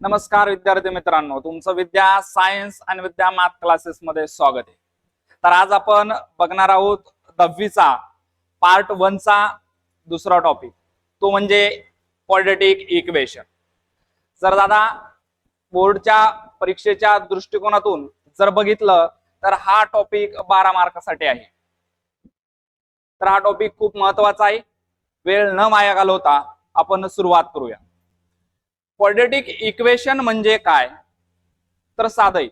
नमस्कार विद्यार्थी मित्रांनो, तुमचं विद्या सायन्स आणि विद्या मॅथ क्लासेस मध्ये स्वागत आहे। तर आज आपण बघणार आहोत 10वीचा पार्ट 1 चा दुसरा टॉपिक, तो म्हणजे क्वाड्रॅटिक इक्वेशन। जर दादा बोर्डच्या परीक्षेच्या दृष्टिकोनातून जर बघितलं तर हा टॉपिक 12 मार्कासाठी आहे। तर हा टॉपिक खूप महत्त्वाचा आहे। वेळ न वाया घालवता आपण सुरुवात करूया। क्वाड्रॅटिक इक्वेशन म्हणजे काय? तर साधं आहे।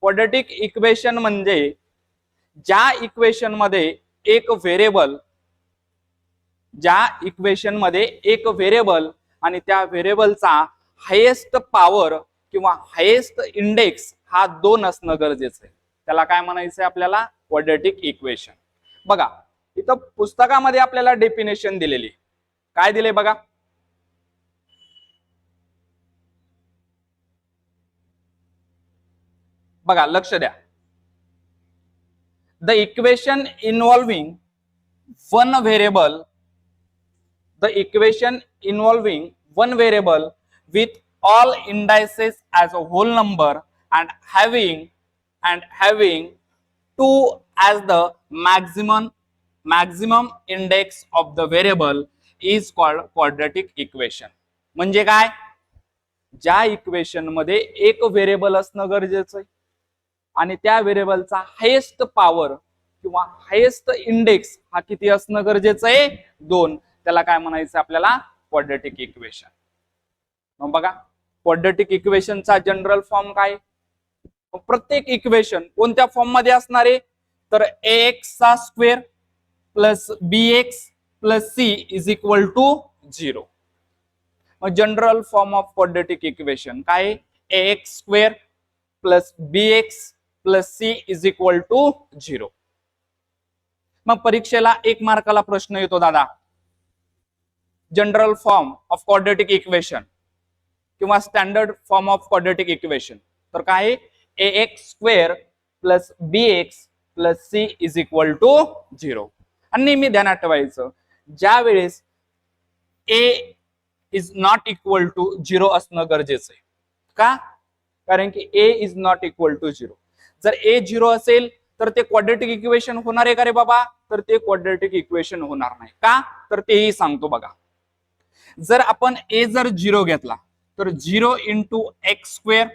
क्वाड्रॅटिक इक्वेशन म्हणजे ज्या इक्वेशन मध्ये एक व्हेरिएबल आणि त्या व्हेरिएबलचा हायेस्ट पॉवर किंवा हायेस्ट इंडेक्स हा 2 असणं गरजेचं आहे। त्याला काय म्हणायचं आहे आपल्याला? Quadratic equation. बघा इथं पुस्तकामध्ये आपल्याला डेफिनेशन दिलेली, काय दिले बघा, बघा लक्ष द्या। The equation involving one variable with all indices as a whole number and having 2 as the maximum index of the variable is called quadratic equation। म्हणजे काय? ज्या इक्वेशन मध्ये एक व्हेरिएबल असणं गरजेचं आहे आणि त्या व्हेरिएबलचा हायेस्ट पॉवर किंवा हायेस्ट इंडेक्स हा किती असणं गरजेचं आहे? 2। त्याला काय म्हणायचं आपल्याला? Quadratic equation. मग बघा क्वाड्रॅटिक इक्वेशनचा जनरल फॉर्म काय? प्रत्येक इक्वेशन कोणत्या फॉर्म मध्ये असणार आहे? तर ax चा square plus bx plus c is equal to 0। मग general form of quadratic equation काय? ax square plus bx plus c is equal to 0। मग परीक्षेला 1 मार्काला प्रश्न येतो दादा, general form of quadratic equation किंवा standard form of quadratic equation. तर काय? ax square plus bx plus c is equal to 0। आणि नेहमी ध्यानात ठेवायचं, ज्या वेळेस a is not equal to 0 असणं गरजेचं आहे। का? कारण की a is not equal to 0। जर a 0 असेल तर ते क्वाड्रॅटिक इक्वेशन होणार आहे का रे बाबा? तर ते क्वाड्रॅटिक इक्वेशन होणार नाही। का? तर तेही सांगतो बघा। जर आपण a जर 0 घेतला तर 0 into x square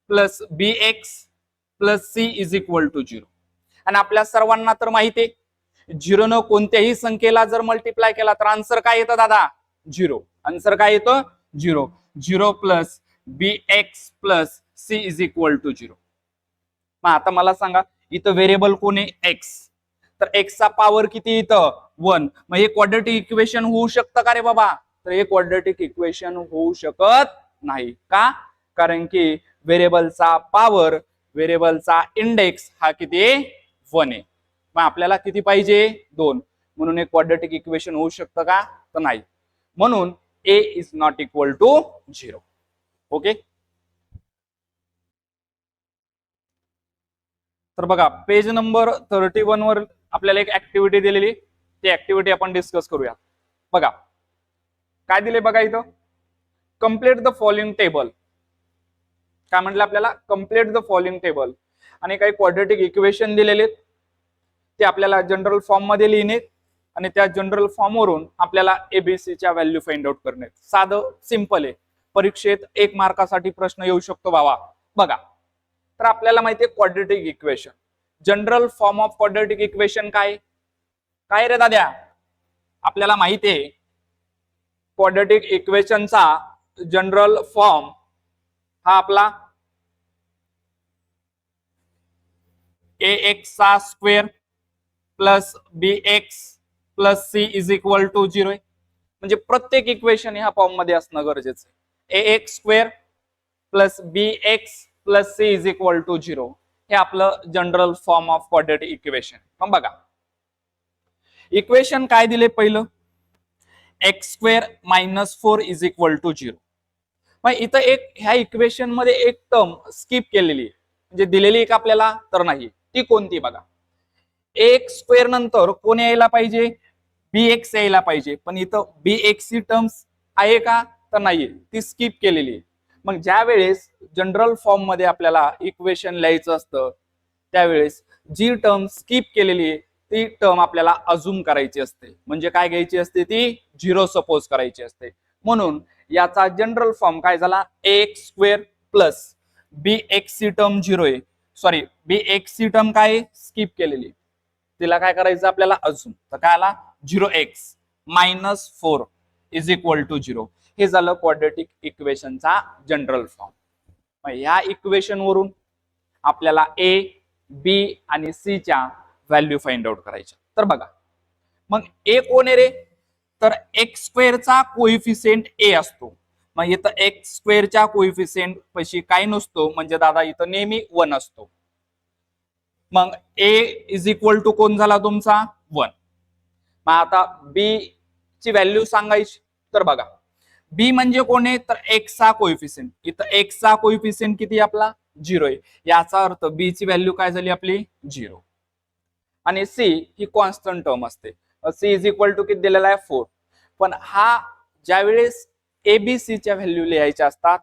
plus bx plus c is equal to 0। आणि आपल्या सर्वांना तर माहिती आहे 0 न कोणत्याही संख्येला जर मल्टिप्लाय केला तर आन्सर काय येतं दादा? 0। आन्सर काय येतं? 0। 0 plus bx plus c is equal to 0। मग आता मला सांगा, इथं व्हेरिएबल कोण आहे? x। तर x चा पॉवर किती इथं? 1। मग हे क्वाड्रॅटिक इक्वेशन होऊ शकतं का रे बाबा? तर हे क्वाड्रॅटिक इक्वेशन होऊ शकत नाही। का? कारण की व्हेरिएबलचा पॉवर, व्हेरिएबलचा इंडेक्स हा किती आहे? 1 आहे। मग आपल्याला किती पाहिजे? 2। म्हणून हे क्वाड्रॅटिक इक्वेशन होऊ शकतं का? तर नाही। म्हणून a is not equal to 0। Okay. तर बघा पेज नंबर 31 वर आपल्याला एक ऍक्टिव्हिटी दिलेली, ती ऍक्टिव्हिटी आपण डिस्कस करूया। बघा काय दिले बघा इथं, कंप्लीट द फॉलोइंग टेबल। काय म्हटलं आपल्याला? Complete the following table. आणि काही क्वाड्रॅटिक इक्वेशन दिलेले, ते आपल्याला जनरल फॉर्म मध्ये लिहिणे आणि त्या जनरल फॉर्म वरून आपल्याला एबीसी च्या व्हॅल्यू फाइंड आउट करणे। साधं सिंपल आहे। परीक्षेत 1 मार्कासाठी प्रश्न येऊ शकतो बाबा। बघा तर आपल्याला माहिती आहे quadratic equation, general form of quadratic equation काय काय रे दाद्या? आपल्याला माहिती आहे क्वाड्रॅटिक इक्वेशनचा जनरल फॉर्म हा आपला ax चा square plus bx plus c is equal to 0 आहे। म्हणजे प्रत्येक इक्वेशन ह्या फॉर्म मध्ये असणं गरजेचं आहे। ax square plus bx plus c is equal to 0 हे आपलं general form of quadratic equation. मग बघा इक्वेशन काय दिले पहिलं, x square minus 4 is equal to 0। मग इथं एक ह्या इक्वेशन मध्ये एक टर्म स्किप केलेली आहे, म्हणजे दिलेली एक आपल्याला तर नाही। ती कोणती बघा, एक्स स्क्वेअर नंतर कोण यायला पाहिजे? bx यायला पाहिजे। पण इथं bx ची टर्म्स आहे का? तर नाहीये, ती स्किप केलेली आहे। मग ज्या वेळेस जनरल फॉर्म मध्ये आपल्याला इक्वेशन लिहायचं असतं त्यावेळेस जी टर्म स्किप केलेली आहे ती टर्म आपल्याला अजूम करायची असते. म्हणजे काय घ्यायची असते ती 0 सपोज करायची असते. म्हणून याचा जनरल फॉर्म काय झाला ax स्क्वेअर प्लस bx ची टर्म 0 आहे. सॉरी bx ची टर्म काय स्किप केलेली तिला काय करायचं आपल्याला अजून. तर काय आला 0x minus 4 is equal to 0. हे झालं क्वाड्रेटिक इक्वेशनचा जनरल फॉर्म. या इक्वेशन वरून आपल्याला ए बी आणि सी च्या व्हॅल्यू फाइंड आउट करायच्या. तर बघा मग ए कोण आहे रे तर एक्स स्क्वेअरचा कोइफिशियंट ए असतो. मग इथं एक्स स्क्वेअरच्या कोइफिशियंट पैकी काय नसतो म्हणजे दादा इथं नेहमी 1 असतो. मग ए इज इक्वल टू कोण झाला तुमचा 1. मग आता बी ची व्हॅल्यू सांगायची. तर बघा बी म्हणजे कोण आहे तर एक्स चा कोइफिशियंट. इथं एक्स चा कोइफिशियंट किती आपला 0 आहे. याचा अर्थ बी ची व्हॅल्यू काय झाली आपली 0. आणि सी ही कॉन्स्टंट टर्म असते. सी इज इक्वल टू किती दिलेला आहे 4. पण हा ज्यावेळेस एबीसी च्या व्हॅल्यू लिहायच्या असतात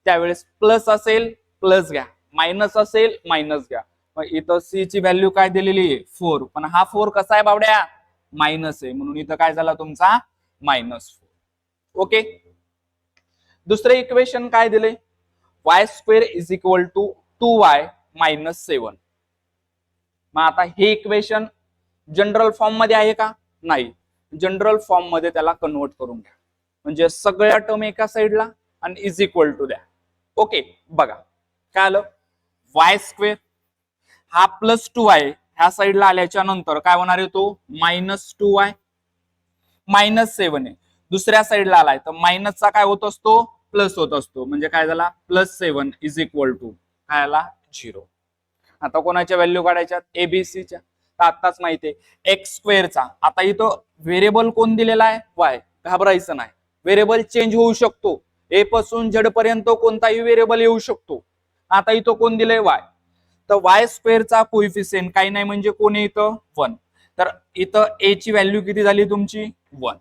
त्यावेळेस प्लस असेल प्लस घ्या मायनस असेल मायनस घ्या. मग इथं सी ची व्हॅल्यू काय दिलेली आहे 4 पण हा 4 कसा आहे बावड्या मायनस आहे म्हणून इथं काय झाला तुमचा -4. ओके दुसरे इक्वेशन काय दिले y square is equal to 2y minus 7. मग आता हे इक्वेशन जनरल फॉर्म मध्ये आहे का नाही. जनरल फॉर्म मध्ये त्याला कन्वर्ट करून घ्या म्हणजे सगळ्या टर्म एका साइडला आणि इज इक्वल टू द्या. ओके बघा काय आलं y स्क्वेअर हा प्लस 2y ह्या साइडला आल्याच्या नंतर काय होणार आहे तो -2y मायनस 7 आहे. दुसऱ्या साइडला आलाय तर मायनसचा काय होत असतो प्लस होत असतो म्हणजे काय झाला +7 इज इक्वल टू काय आला 0. आता कोणाच्या व्हॅल्यू काढायच्या एबीसीच्या. तर आताच माहिती आहे एक्स स्क्वेअरचा. आता इथं व्हेरिएबल कोण दिलेला आहे वाय. घाबरायचं नाही व्हेरिएबल चेंज होऊ शकतो. ए पासून झेड पर्यंत कोणताही व्हेरिएबल येऊ शकतो. आता इथं कोण दिलंय वाय. तर वाय स्क्वेअरचा कोइफिशियंट काही नाही म्हणजे कोण आहे इथं 1. तर इथं ए ची व्हॅल्यू किती झाली तुमची 1.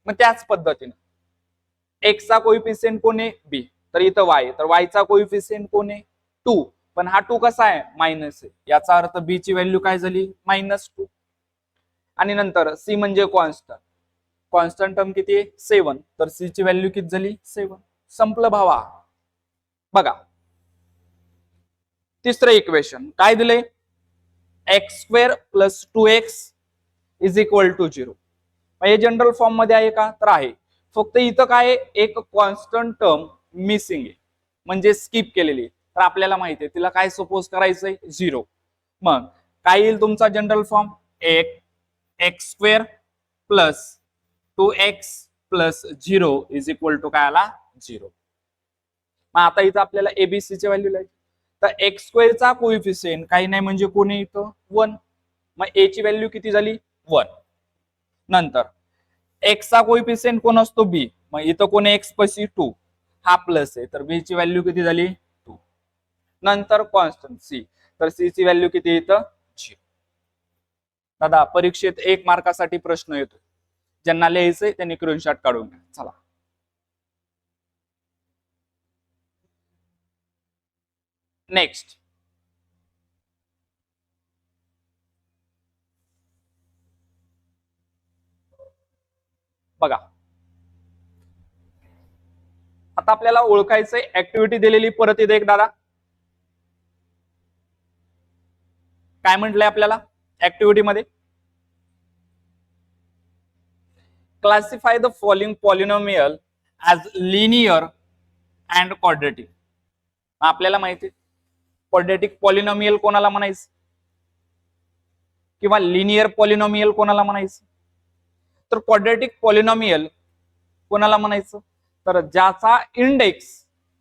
मग त्याच पद्धतीने एक्स चा कोइफिशियंट कोण आहे बी. तर इथं वाय तर वाय चा कोइफिशियंट कोण आहे 2 पण हा 2 कसा आहे मायनस आहे. याचा अर्थ बी ची व्हॅल्यू काय झाली -2. आणि नंतर सी म्हणजे कॉन्स्टंट. कॉन्स्टंट टर्म किती आहे 7 तर सी ची व्हॅल्यू किती झाली 7. संपलं भावा. बघा तिसरं इक्वेशन काय दिले x square plus 2x is equal to 0. हे जनरल फॉर्म मध्ये आहे का तर आहे. फक्त इथं काय एक कॉन्स्टंट टर्म मिसिंग आहे म्हणजे स्किप केलेली. तर आपल्याला माहिती आहे तिला काय सपोज करायचंय 0. मग काय येईल तुमचा general form x square plus 2x plus 0 is equal to काय आला 0. मग आता इथं आपल्याला एबीसी ची व्हॅल्यू लिहायची. तर एक्स स्क्वेअरचा कोइफिशियंट काही नाही म्हणजे कोणी इथं 1. मग ए ची व्हॅल्यू किती झाली 1. नंतर एक्स चा कोइफिशियंट कोण असतो बी. मग इथं कोण एक्स पशी 2 हा प्लस आहे तर बी ची व्हॅल्यू किती झाली 2. नंतर कॉन्स्टंट सी तर सी ची व्हॅल्यू किती इथं 0. दादा परीक्षेत 1 मार्कासाठी प्रश्न येतो ज्यांना लिहायचंय त्यांनी स्क्रीनशॉट काढून घ्या. चला नेक्स्ट बघा आता आपल्याला ओळखायचंय ऍक्टिव्हिटी दिलेली परत येते एक दादा काय म्हटलंय आपल्याला ऍक्टिव्हिटी मध्ये classify the following polynomial as linear and quadratic. आपल्याला माहिती क्वाड्रेटिक पॉलिनोमियल कोणाला म्हणायचं किंवा लिनियर पॉलिनोमियल कोणाला म्हणायचं. तर क्वाड्रेटिक पॉलिनोमियल कोणाला म्हणायचं तर ज्याचा इंडेक्स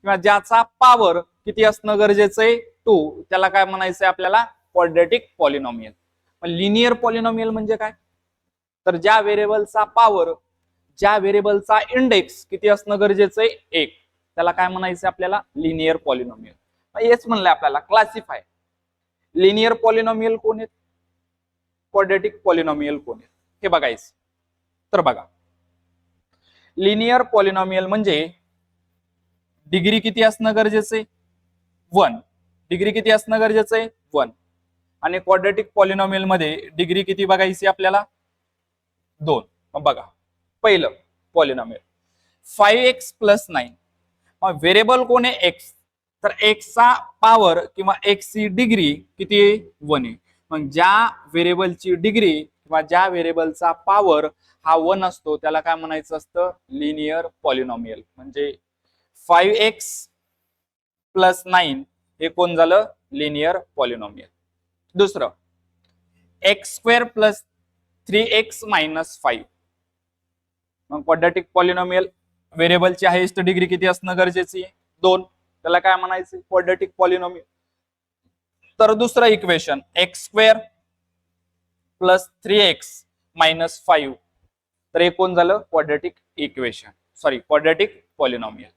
किंवा ज्याचा पॉवर किती असणं गरजेचं आहे 2 त्याला काय म्हणायचंय आपल्याला क्वाड्रेटिक पॉलिनोमियल. लिनियर पॉलिनोमियल म्हणजे काय तर ज्या व्हेरिएबलचा पॉवर ज्या व्हेरिएबलचा इंडेक्स किती असणं गरजेचं आहे 1 त्याला काय म्हणायचं आपल्याला लिनियर पॉलिनोमियल. हेच म्हणलंय आपल्याला क्लासिफाय लिनियर पॉलिनोमियल कोण आहेत क्वाड्रेटिक पॉलिनोमियल कोण आहेत हे बघायचं. तर बघा लिनियर पॉलिनोमियल म्हणजे डिग्री किती असणं गरजेचं आहे? 1. डिग्री किती असणं गरजेचं आहे? 1. आणि क्वाड्रॅटिक पॉलिनॉमियल मध्ये डिग्री किती बघायची आपल्याला? 2. मग बघा पहिलं पॉलिनॉमियल 5x + 9. मग व्हेरिएबल कोण आहे? x. तर x चा पॉवर किंवा x ची डिग्री किती आहे? 1 आहे. मग ज्या व्हेरिएबलची डिग्री किंवा ज्या व्हेरिएबलचा पॉवर हा 1 असतो त्याला काय म्हणायचं असतं? Linear polynomial. म्हणजे 5x + 9 हे कोण झालं? Linear polynomial. दुसरं x² + 3x - 5. मग क्वाड्रॅटिक पॉलिनॉमियल व्हेरिएबलची हायेस्ट डिग्री किती असणं गरजेची आहे? 2. त्याला काय म्हणायचं? Quadratic polynomial. तर दुसरं इक्वेशन x² + 3x - 5. तर हे कोण झालं? Quadratic equation, sorry quadratic polynomial.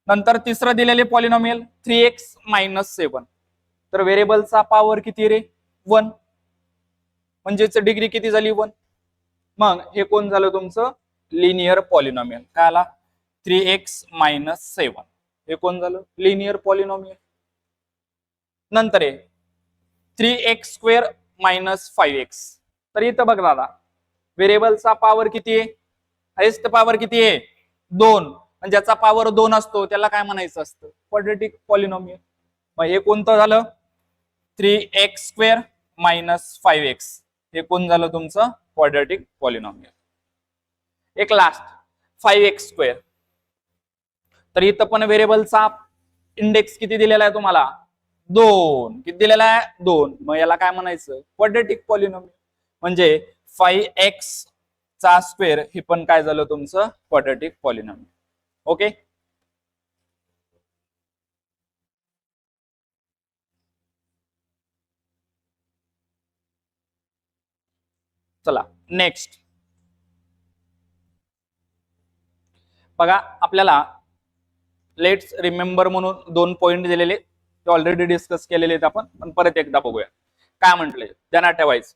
नंतर तिसरं दिलेले पॉलिनॉमियल 3x - 7. तर व्हेरिएबलचा पॉवर किती रे? 1. म्हणजेच डिग्री किती झाली? 1. मग हे कोण झालं तुमचं? Linear polynomial. काय आला? 3x - 7. हे कोण झालं? Linear polynomial. नंतर आहे 3x² - 5x. तर इथं बघ दादा व्हेरिएबलचा पॉवर किती आहे? हायेस्ट पॉवर किती आहे? 2. म्हणजे ज्याचा पॉवर 2 असतो त्याला काय म्हणायचं असतं? Quadratic polynomial. मग हे कोणतं झालं? 3x² - 5x. हे कोण झालं तुमचं? Quadratic polynomial. एक लास्ट 5x². तर इथं पण व्हेरिएबलचा इंडेक्स किती दिलेला आहे तुम्हाला? 2. किती दिलेला आहे? 2. मग याला काय म्हणायचं? Quadratic polynomial. म्हणजे 5x चा स्क्वेअर हे पण काय झालं तुमचं? Quadratic polynomial. ओके. चला नेक्स्ट बघा. आपल्याला लेट्स रिमेंबर म्हणून 2 पॉइंट दिलेले ते ऑलरेडी डिस्कस केलेले आहेत आपण, पण परत एकदा बघूया काय म्हटले. ध्यानात ठेवायचं.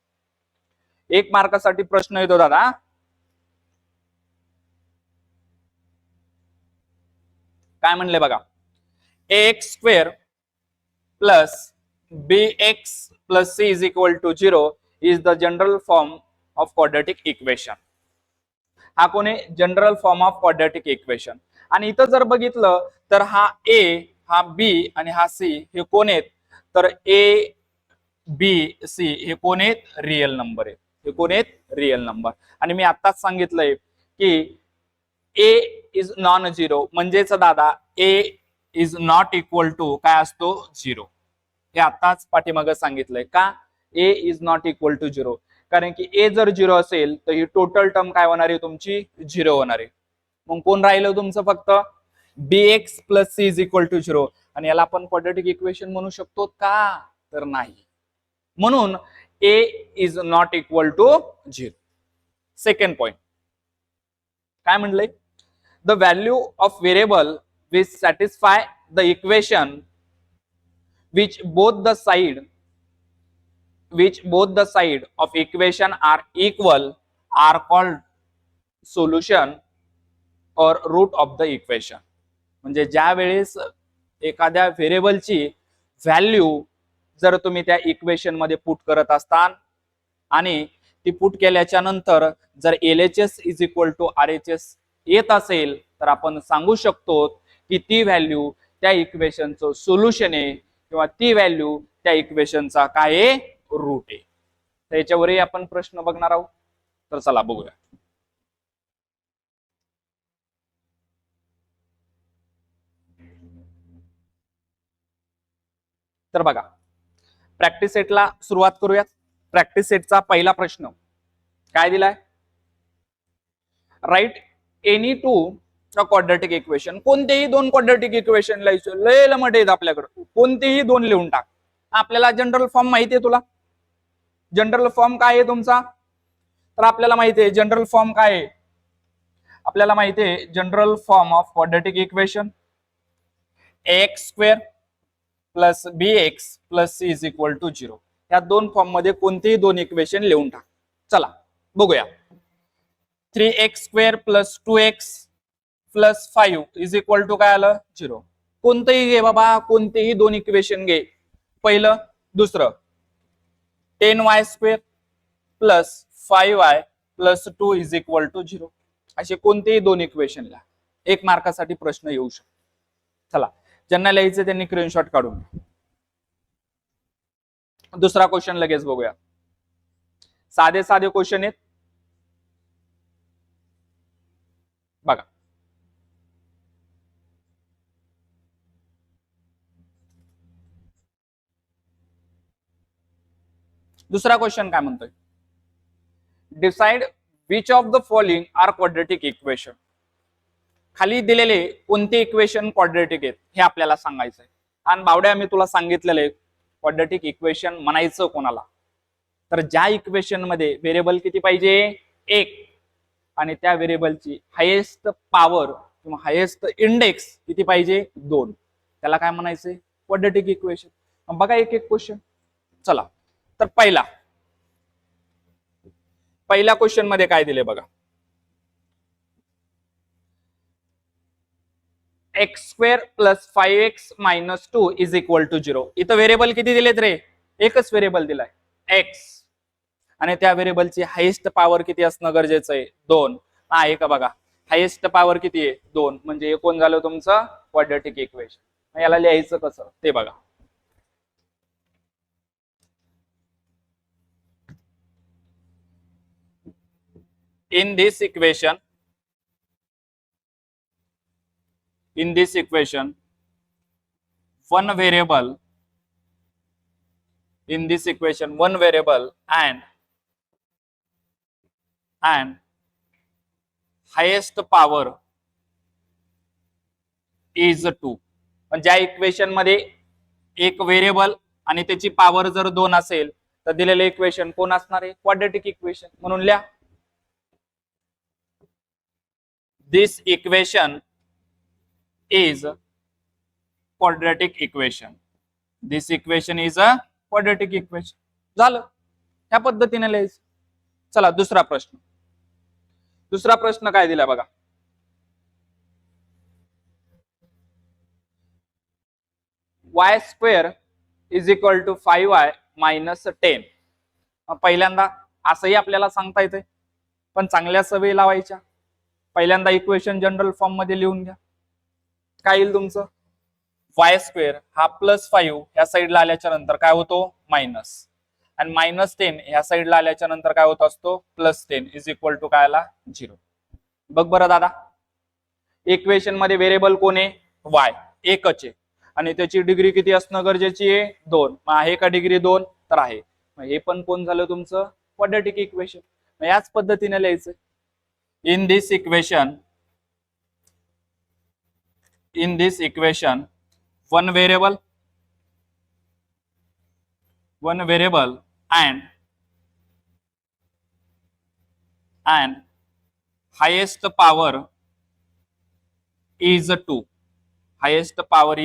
1 मार्कासाठी प्रश्न येतो दादा. काय म्हणले बघा? ax² + bx + c = 0 is the general form of quadratic equation. हा कोण आहे? General form of quadratic equation. आणि इथं जर बघितलं तर हा a, हा b आणि हा c हे कोण आहेत? तर a, b, c हे कोण आहेत? रिअल नंबर आहेत. हे कोण आहेत? Real number. आणि मी आताच सांगितलंय की a इज नॉन झिरो म्हणजेच दादा a is not equal to काय असतो? 0. हे आताच पाठीमागं सांगितलंय. का a is not equal to 0? कारण की a जर 0 असेल तर ही टोटल टर्म काय होणार आहे तुमची? 0 होणार आहे. मग कोण राहिलं तुमचं? फक्त bx + c = 0. आणि याला आपण क्वाड्रॅटिक इक्वेशन म्हणू शकतो का? तर नाही. म्हणून a is not equal to 0. Second point काय म्हणलंय? The value of variable which satisfy the equation which both the side of equation are equal are called solution or root of the equation. म्हणजे ज्या वेळेस एखाद्या व्हेरिएबलची value जर तुम्ही त्या इक्वेशन मध्ये पुट करत असता आणि ती पुट केल्याच्या नंतर जर LHS = RHS येत असेल तर आपण सांगू शकतो की ती व्हॅल्यू त्या इक्वेशनचं सोल्युशन आहे किंवा ती व्हॅल्यू त्या इक्वेशनचा काय आहे? रूट आहे. तर याच्यावरही आपण प्रश्न बघणार आहोत. तर चला बघूया. तर बघा प्रॅक्टिस सेटला सुरुवात करूयात. प्रॅक्टिस सेटचा पहिला प्रश्न काय दिलाय? Write any two quadratic equation. कोणतेही 2 क्वाड्रॅटिक इक्वेशन लिहायचे. लय लमट आहेत आपल्याकडे. कोणतेही 2 लिहून टाक. आपल्याला जनरल फॉर्म माहिती आहे तुला? जनरल फॉर्म काय आहे तुमचा? तर आपल्याला माहिती आहे जनरल फॉर्म काय आहे. आपल्याला माहिती आहे general form of quadratic equation ax² + bx + c = 0. या 2 फॉर्म मध्ये कोणतेही 2 इक्वेशन लिहून टाक. चला बघूया. 3x² + 2x plus 5 is equal to काय आलं 0. कोणतंही घे बाबा, कोणतेही दोन इक्वेशन घे. पहिलं दुसरं 10y² plus 5y plus 2 is equal to 0. असे कोणतेही दोन इक्वेशनला 1 मार्कासाठी प्रश्न येऊ शकतो. चला, ज्यांना लिहायचे त्यांनी स्क्रीनशॉट काढून. दुसरा क्वेश्चन लगेच बघूया. साधे साधे क्वेश्चन आहेत बघा. दुसरा क्वेश्चन काय म्हणतोय, decide which of the following are quadratic equation. खाली दिलेले कोणते इक्वेशन क्वाड्रेटिक आहेत हे आपल्याला सांगायचं आहे. आणि बावड्या मी तुला सांगितलेले क्वाड्रेटिक इक्वेशन म्हणायचं कोणाला, तर ज्या इक्वेशन मध्ये व्हेरिएबल किती पाहिजे 1 आणि त्या व्हेरिएबलची हायेस्ट पॉवर किंवा हायेस्ट इंडेक्स किती पाहिजे 2, त्याला काय म्हणायचंय क्वाड्रेटिक इक्वेशन. बघा एक एक क्वेश्चन. चला, तर पहिल्या क्वेश्चन मध्ये काय दिले बघा, x² plus 5x minus 2 is equal to 0. इथं व्हेरिएबल किती दिलेत रे, एकच व्हेरिएबल दिलाय x आणि त्या व्हेरिएबलची हायेस्ट पॉवर किती असणं गरजेचं आहे 2. आहे का बघा, हायेस्ट पॉवर किती आहे 2, म्हणजे हे कोण झालं तुमचं क्वाड्रेटिक इक्वेशन. याला लिहायचं कसं ते बघा. In this equation, one variable and highest power is 2. पण ज्या इक्वेशन मध्ये एक व्हेरिएबल आणि त्याची पॉवर जर 2 असेल तर दिलेले इक्वेशन कोण असणार आहे क्वाड्रेटिक इक्वेशन. म्हणून लिहा, this equation is quadratic equation. This equation is a quadratic equation. झालं, ह्या पद्धतीने लिहायचं. चला दुसरा प्रश्न काय दिला बघा, y² is equal to 5y minus 10. पहिल्यांदा असंही आपल्याला सांगता येते, पण चांगल्या सवयी लावायच्या. पहिल्यांदा इक्वेशन जनरल फॉर्म मध्ये लिहून घ्या. काय येईल तुमचं, y² हा प्लस 5 ह्या साईडला आल्याच्या नंतर काय होतो मायनस, आणि मायनस 10 ह्या साईडला आल्याच्या नंतर काय होत असतो प्लस 10 इज इक्वल टू काय आला 0. बघ बरं दादा, इक्वेशन मध्ये व्हेरिएबल कोण आहे y, एकच आहे आणि त्याची डिग्री किती असणं गरजेची आहे 2. मग आहे का डिग्री 2, तर आहे. मग हे पण कोण झालं तुमचं क्वाड्रेटिक इक्वेशन. याच पद्धतीने लिहायचं. In this equation, one variable and highest power is 2. Highest power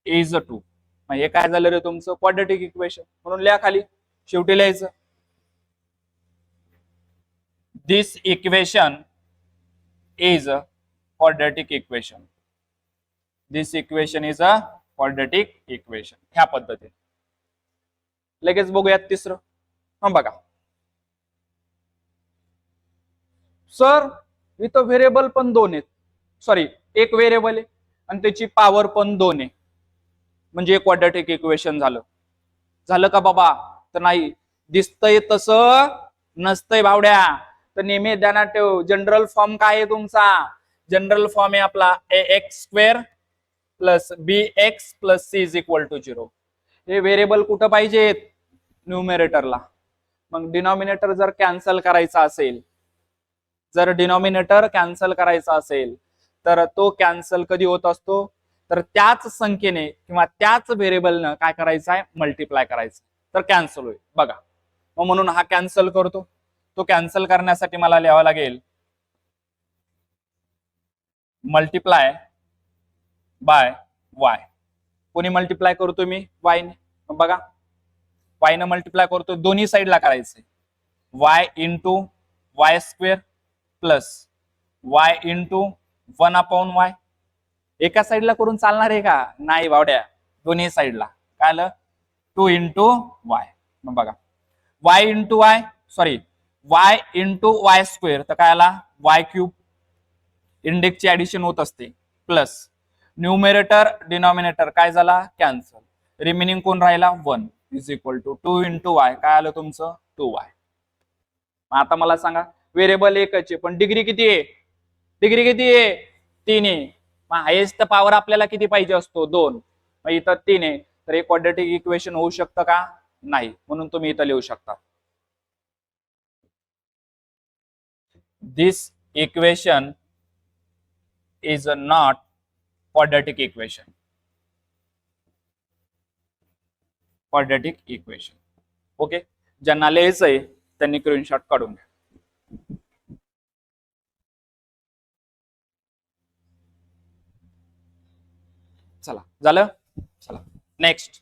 is 2. मग हे काय झालं रे तुमचं क्वाड्रेटिक इक्वेशन. म्हणून लिहा खाली, शेवटी लिहायचं this equation is a quadratic equation. This equation is a quadratic equation. ह्या पद्धतीने लगेच बघूयात तिसरं. बघा सर, इथं व्हेरिएबल पण 2 आहेत, सॉरी एक व्हेरिएबल आहे आणि त्याची पॉवर पण 2 आहे, म्हणजे क्वाड्रेटिक इक्वेशन झालं का बाबा, तर नाही. दिसतंय तसं नसतंय बावड्या. तर नेहमी ध्यानात ठेव, जनरल फॉर्म काय आहे तुमचा, जनरल फॉर्म आहे आपला ax² plus bx plus c is equal to 0. हे व्हेरिएबल कुठं पाहिजेत न्यूमरेटरला. मग डिनॉमिनेटर जर कॅन्सल करायचा असेल, तर तो कॅन्सल कधी होत असतो, तर त्याच संख्येने किंवा त्याच व्हेरिएबलनं काय करायचं आहे मल्टिप्लाय करायचं, तर कॅन्सल होईल. बघा मग म्हणून हा कॅन्सल करतो. तो कॅन्सल करण्यासाठी मला लिहावं लागेल मल्टिप्लाय बाय y. कोणी मल्टिप्लाय करतो मी y ने. बघा y ने मल्टिप्लाय करतो, दोन्ही साईडला करायचंय y into Y square plus y into 1/y. एका साईडला करून चालणार आहे का? नाही बावड्या, दोन्ही साईडला. काय आलं? 2 इंटू वाय. मग बघा Y into Y, sorry Y into Y square, तर काय आला? Y cube. इंडेक्सची ऍडिशन होत असते. प्लस न्यूमेरेटर डिनॉमिनेटर काय झाला? कॅन्सल. रिमेनिंग कोण राहिला? 1 is equal to 2 into y. काय आलं तुमचं? 2y. आता मला सांगा, व्हेरिएबल एकच आहे पण डिग्री किती आहे? डिग्री किती आहे? 3 आहे. मग हायेस्ट पॉवर आपल्याला किती पाहिजे असतो? 2. मग इथं 3 आहे, तर एक क्वाड्रॅटिक इक्वेशन होऊ शकतं का? नाही. म्हणून तुम्ही इथं लिहू शकता, this equation is not quadratic equation. Quadratic equation. Okay, ज्यांना लिहायचं आहे त्यांनी स्क्रीनशॉट काढून घ्या. चला, झालं? चला नेक्स्ट.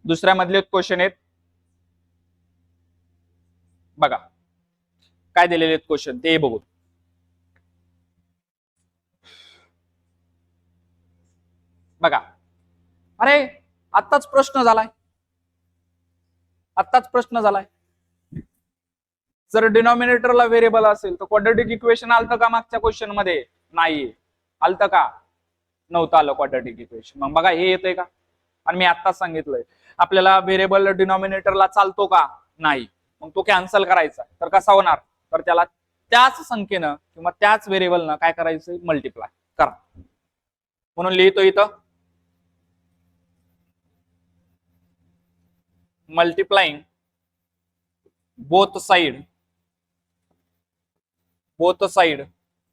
दुसऱ्या मधले क्वेश्चन आहेत बघा. काय दिलेले आहेत क्वेश्चन ते बघू. बघा, अरे आत्ताच प्रश्न झालाय, आत्ताच प्रश्न झालाय. जर डिनॉमिनेटरला व्हेरिएबल असेल तर क्वाड्रॅटिक इक्वेशन आलतं का मागच्या क्वेश्चन मध्ये? नाही. आलतं का? नव्हतं आलं क्वाड्रॅटिक इक्वेशन. मग बघा हे येतंय का? आणि मी आत्ताच सांगितलंय आपल्याला व्हेरिएबल डिनॉमिनेटरला चालतो का? नाही. मग तो कॅन्सल करायचा. तर कसा होणार? तर त्याला त्याच संख्येनं किंवा त्याच व्हेरिएबलनं काय करायचं? मल्टिप्लाय करा. म्हणून लिहितो इथं multiplying both side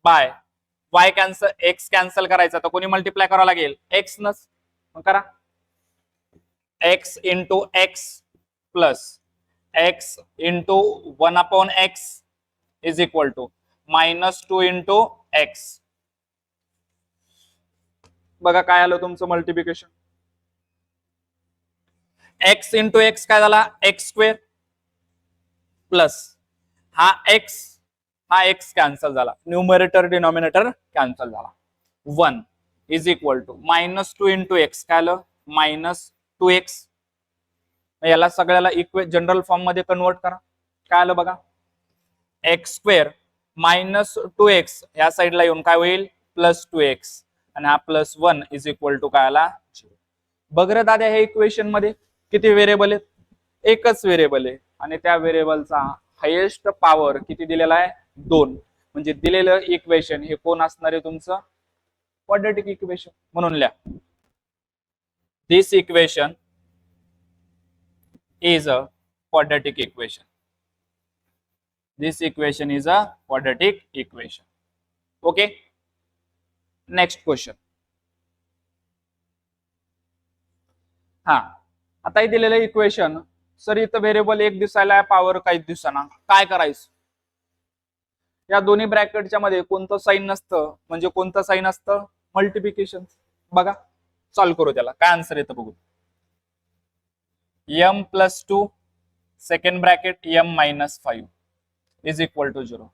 by Y cancel, x cancel करायचा तर कोणी मल्टिप्लाय करावं लागेल? एक्स नच. मग करा x into x plus x into 1/x is equal to -2 into x. बघा काय आलं तुमचं मल्टिप्लिकेशन. एक्स इंटू एक्स काय झाला? एक्स स्क्वेअर प्लस हा एक्स कॅन्सल झाला, न्यूमरेटर डिनॉमिनेटर कॅन्सल झाला. 1 is equal to -2 into x काय आलं? -2x. याला सगळ्याला जनरल फॉर्म मध्ये कन्वर्ट करा. काय आलं बघा? एक्स स्क्वेअर -2x या साईडला येऊन काय होईल? +2x. आणि हा +1 इज इक्वल टू काय आला? 0. बघ रे दादा, हे इक्वेशन मध्ये किती व्हेरिएबल आहेत? एकच व्हेरिएबल आहे आणि त्या व्हेरिएबलचा हायेस्ट पॉवर किती दिलेला आहे? 2. म्हणजे दिलेलं इक्वेशन हे कोण असणार आहे तुमचं? Quadratic equation. म्हणून लिहा this equation is a quadratic equation. This equation is a quadratic equation. Okay, next question. हा, आता दिलेलं इक्वेशन सर इथं व्हेरिएबल एक दिसायला पॉवर काहीच दिसना, काय करायचं? या दोन्ही ब्रॅकेटच्या मध्ये कोणतं साइन नसतं, म्हणजे कोणतं साइन असतं? मल्टिप्लिकेशन. बघा सॉल्व्ह करू त्याला, काय आन्सर येतं बघू. m+2 second bracket m-5 is equal to 0.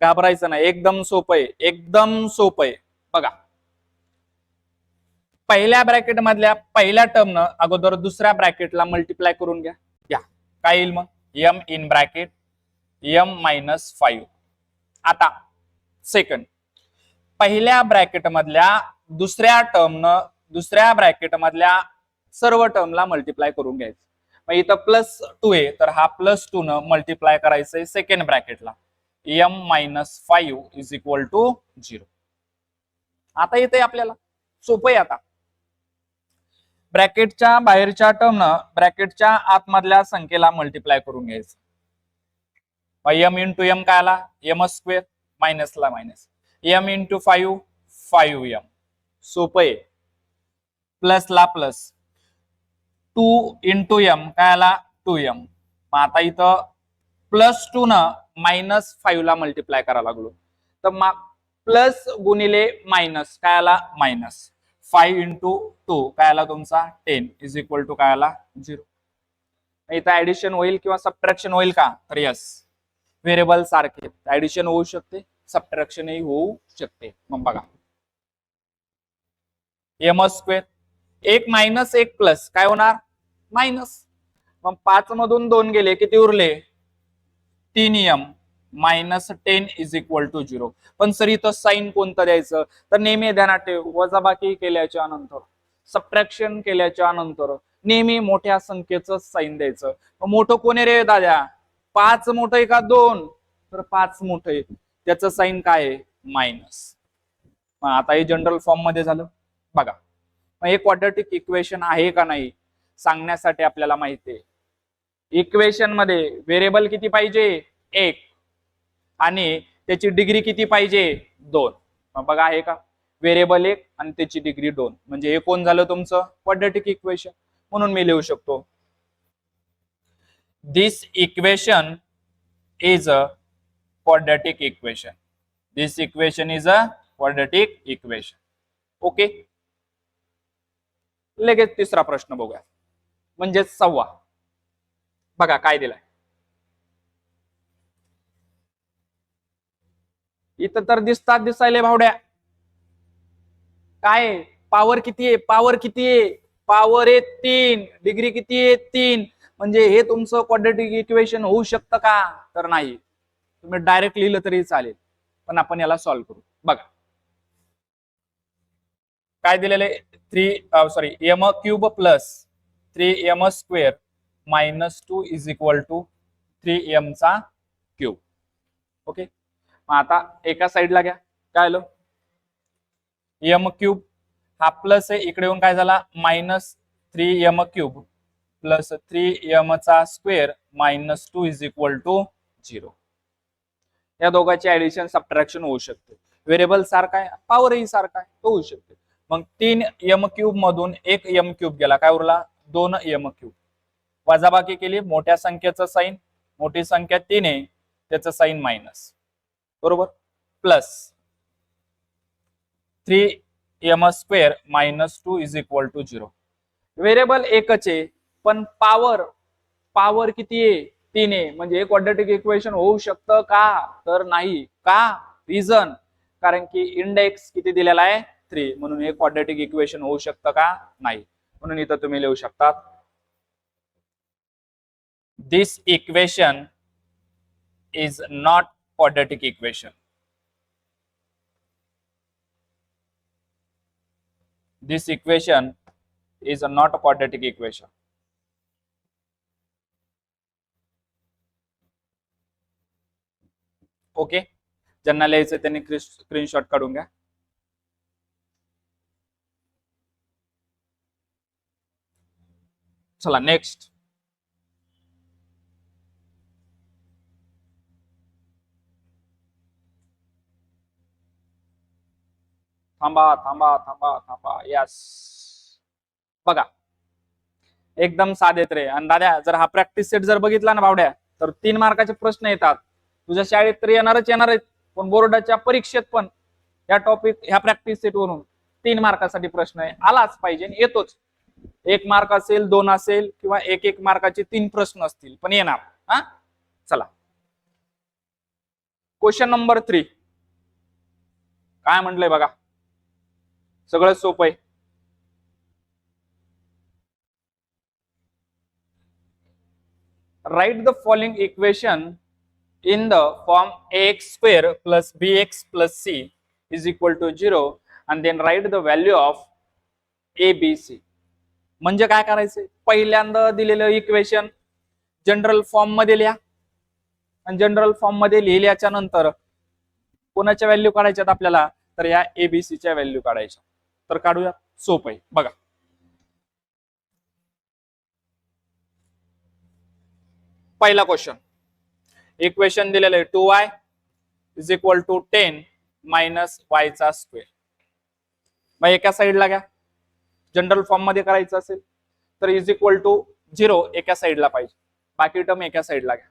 घाबरायचं नाही, एकदम सोपं आहे, एकदम सोपं आहे. बघा पहिल्या ब्रॅकेट मधल्या पहिल्या टर्मनं अगोदर दुसऱ्या ब्रॅकेटला मल्टिप्लाय करून घ्या. काय येईल मग? m in bracket m-5. आता सेकंड पहिल्या ब्रॅकेट मधल्या दुसऱ्या टर्मनं दुसऱ्या ब्रॅकेट मधल्या सर्व टर्मला मल्टिप्लाय करून घ्यायचं. मग इथं +2 आहे तर हा +2 न मल्टिप्लाय करायचंय सेकंड ब्रॅकेटला. m-5 is equal to 0. आता येते आपल्याला, सोपं आहे. आता ब्रॅकेटच्या बाहेरच्या टर्मनं ब्रॅकेटच्या आतमधल्या संख्येला मल्टिप्लाय करून घ्यायचं. m इंटू m काय आला? m², मायनसला minus. m into 5 5m. सोपं आहे. प्लसला प्लस 2 इंटू m काय आला? 2m. मग आता इथं +2 न -5 ला मल्टिप्लाय करायला लागलो तर मग प्लस गुणिले मायनस काय आला? मायनस. 5 इंटू 2 काय आला तुमचा 10 इज इक्वल टू काय आला 0. इथं ऍडिशन होईल किंवा सबट्रॅक्शन होईल का, तर यस, व्हेरिएबल सारखे ऍडिशन होऊ शकते, सबट्रॅक्शनही होऊ शकते. मग बघा एम स्क्वेअर, एक मायनस एक प्लस काय होणार मायनस. मग 5 मधून 2 गेले किती उरले 3m minus 10 is equal to 0. पण सर इथं साईन कोणतं द्यायचं, तर नेहमी ध्यानात ठेव, वजाबाकी केल्याच्या नंतर सबट्रॅक्शन केल्याच्या नंतर नेहमी मोठ्या संख्येचं साईन द्यायचं. मोठं कोणी रे दादा, 5 मोठं आहे का 2, तर 5 मोठं आहे, त्याचं साईन काय आहे मायनस. आता हे जनरल फॉर्म मध्ये झालं. बघा हे क्वाड्रॅटिक इक्वेशन आहे का नाही सांगण्यासाठी आपल्याला माहिती आहे, इक्वेशन मध्ये व्हेरिएबल किती पाहिजे 1 आणि त्याची डिग्री किती पाहिजे 2. बघा आहे का, व्हेरिएबल 1 आणि त्याची डिग्री 2, म्हणजे हे कोण झालं तुमचं क्वाड्रॅटिक इक्वेशन. म्हणून मी लिहू शकतो this equation is a quadratic equation. This equation is a quadratic equation. Okay, लगेच तिसरा प्रश्न बघूया, म्हणजे 6. बघा काय दिलाय इथं, तर दिसायले भावड्या काय पॉवर किती आहे, पॉवर किती आहे, पॉवर आहे 3, डिग्री किती आहे 3, म्हणजे हे तुमचं क्वाड्रॅटिक इक्वेशन होऊ शकतं का, तर नाही. तुम्ही डायरेक्ट लिहिलं तरी चालेल, पण आपण याला सॉल्व्ह करू. बघा काय दिलेलं आहे, m cube plus 3m square minus 2 is equal to 3m चा क्यूब. ओके, मग आता एका साईडला घ्या, काय आलं एम क्यूब हा प्लस आहे, इकडे येऊन काय झाला minus 3m cube plus 3m चा square minus 2 is equal to 0. या दोघांची ऍडिशन सबट्रॅक्शन होऊ शकते, व्हेरिएबल सारखा आहे, पॉवरही सारखा आहे, तो होऊ शकते. मग 3m क्यूब मधून 1m क्यूब गेला, काय उरला 2m क्यूब. वजाबाकी केली, मोठ्या संख्येचं साईन, मोठी संख्या 3 आहे त्याचं साईन मायनस, बरोबर, plus 3m square minus 2 is equal to 0. Variable एकच आहे पण पॉवर किती आहे 3 आहे, म्हणजे क्वाड्रॅटिक इक्वेशन होऊ शकतं का, तर नाही. का, रिझन, कारण की इंडेक्स किती दिलेला आहे 3, म्हणून हे क्वाड्रॅटिक इक्वेशन होऊ शकतं का नाही. म्हणून इथं तुम्ही लिहू शकता this equation is not quadratic equation. This equation is not a quadratic equation. Okay, ज्यांना लिहायचं त्यांनी स्क्रीनशॉट काढून घ्या. चला नेक्स्ट. थांबा थांबा थांबा थांबा, यस. बघा एकदम साधेत रे. आणि दादा जर हा प्रॅक्टिस सेट जर बघितला ना भावड्या, तर 3 मार्काचे प्रश्न येतात तुझ्या शाळेत, तर येणार आहेत, पण बोर्डाच्या परीक्षेत पण या टॉपिक ह्या प्रॅक्टिस सेट वरून 3 मार्कासाठी प्रश्न आहे, आलाच पाहिजे, येतोच. 1 मार्क असेल, 2 असेल, किंवा 1 मार्काचे 3 प्रश्न असतील, पण येणार. हा चला, क्वेश्चन नंबर 3 काय म्हटलंय बघा, सगळं सोपं आहे. Write the following equation in the form ax square plus bx plus c is equal to 0 and then write the value of a b c. म्हणजे काय करायचंय, पहिल्यांदा दिलेलं इक्वेशन जनरल फॉर्म मध्ये लिहा, आणि जनरल फॉर्म मध्ये लिहिल्याच्या नंतर कोणाच्या व्हॅल्यू काढायच्यात आपल्याला, तर या एबीसी च्या व्हॅल्यू काढायच्या. तर काढूया, सोपं आहे. बघा पहिला क्वेश्चन, इक्वेशन दिलेलं आहे 2y is equal to 10 minus y चा स्क्वेअर. मग एका साईडला घ्या, जनरल फॉर्म मध्ये करायचं असेल तर इज इक्वल टू 0 एका साईडला पाहिजे, बाकी टर्म एका साईडला घ्या.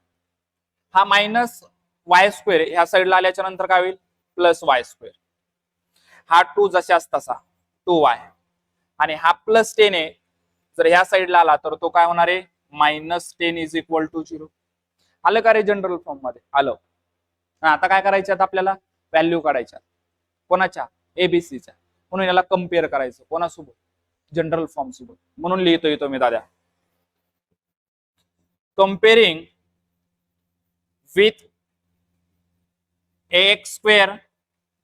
हा मायनस y स्क्वेअर ह्या साईडला आल्याच्या नंतर काय होईल प्लस y स्क्वेअर. हा 2 जशाच तसा 2y आणि हा +10 आहे, जर ह्या साईडला आला तर तो काय होणार आहे -10 इज इक्वल टू 0. आलं का रे जनरल फॉर्म मध्ये? आलं. आता काय करायच्यात आपल्याला? व्हॅल्यू काढायच्या. कोणाच्या? एबीसीच्या. म्हणून याला कम्पेअर करायचं कोणासोबत? जनरल फॉर्म सोबत. म्हणून लिहितोय तो मी दादा, comparing with ax square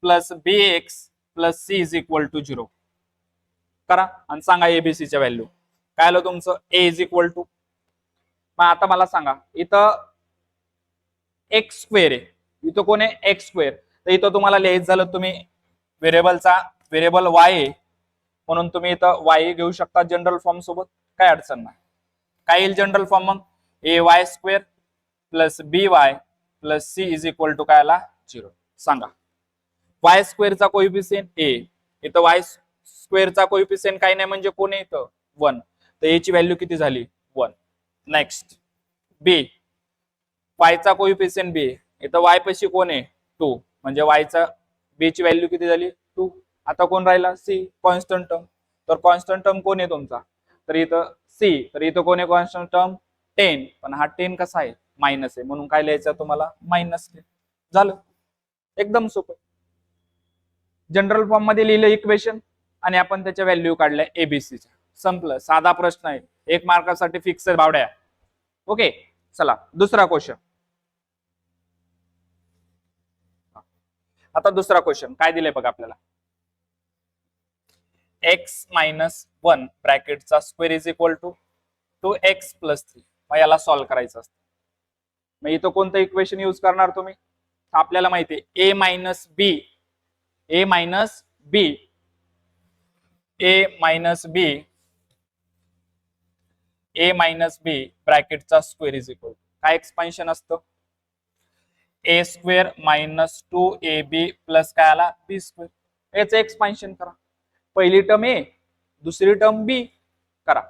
plus bx plus c is equal to 0 करा आणि सांगा एबीसीच्या व्हॅल्यू. काय आलं तुमचं? a इज इक्वल टू, मग आता मला सांगा इथं एक्स स्क्वेअर आहे, इथं कोण आहे? X square. तर इथं तुम्हाला लिहायचं झालं तुम्ही व्हेरिएबल y आहे म्हणून तुम्ही इथं y घेऊ शकता जनरल फॉर्म सोबत, काय अडचण नाही. काय येईल जनरल फॉर्म? मग A Y square plus B Y plus C is equal to काय आला? 0. सांगा वाय स्क्वेअरचा कोइफिशियंट ए, इथं वाय स्क्वेअरचा कोइफिशियंट काही नाही म्हणजे कोण आहे इथं? 1. तर ए ची व्हॅल्यू किती झाली? 1. नेक्स्ट बी, वायचा कोइफिशियंट बी, इथं वाय पशी कोण आहे? 2, म्हणजे वायचा बी ची व्हॅल्यू किती झाली? 2. आता कोण राहिला? C, constant term. तर कॉन्स्टंट टर्म कोण आहे तुमचा? तर इथं सी. तर इथं कोण आहे कॉन्स्टंट टर्म? 10. पण हा 10 कसा आहे? मायनस आहे, म्हणून काय लिहायचं तुम्हाला? -10. झालं, एकदम सोपं. जनरल फॉर्म मध्ये लिहिलं इक्वेशन आणि आपण त्याच्या व्हॅल्यू काढल्या एबीसीच्या. संपलं, साधा प्रश्न आहे, 1 मार्कासाठी फिक्स आहे बावड्या. ओके, चला दुसरा क्वेश्चन. आता दुसरा क्वेश्चन काय दिलंय बघा आपल्याला. x मायनस 1 ब्रॅकेटचा square is equal to 2x plus 3. मग याला सॉल्व्ह करायचं असतं. मग इथं कोणतं इक्वेशन यूज करणार तुम्ही? आपल्याला माहिती आहे a minus B, a minus B, a minus B, a minus B ब्रॅकेटचा स्क्वेअर इज इक्वल टू काय एक्सपान्शन असतं? a square minus 2ab plus काय आला? b square. याचं एक्सपान्शन करा. पहिली टर्म a, दुसरी टर्म b करा.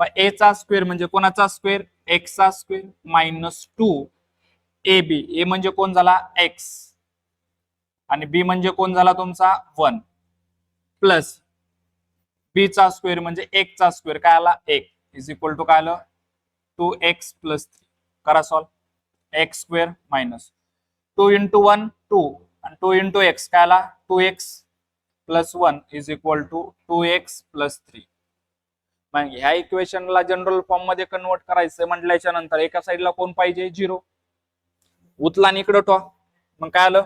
मग a चा स्क्वेअर म्हणजे कोणाचा स्क्वेअर? x चा स्क्वेअर मायनस 2ab. a म्हणजे कोण झाला? x आणि b म्हणजे कोण झाला तुमचा? 1 प्लस b चा स्क्वेअर म्हणजे 1 चा स्क्वेअर काय आला? 1 इज इक्वल टू काय आलं? 2x plus 3. करा solve. x square minus 2 into 1 2 आणि 2 इंटू एक्स काय आला? 2x plus 1 is equal to 2x plus 3. मग ह्या इक्वेशनला जनरल फॉर्म मध्ये कन्वर्ट करायचं म्हटल्याच्या नंतर एका साईडला कोण पाहिजे? 0. उचला आणि इकडं ठेवा. मग काय आलं?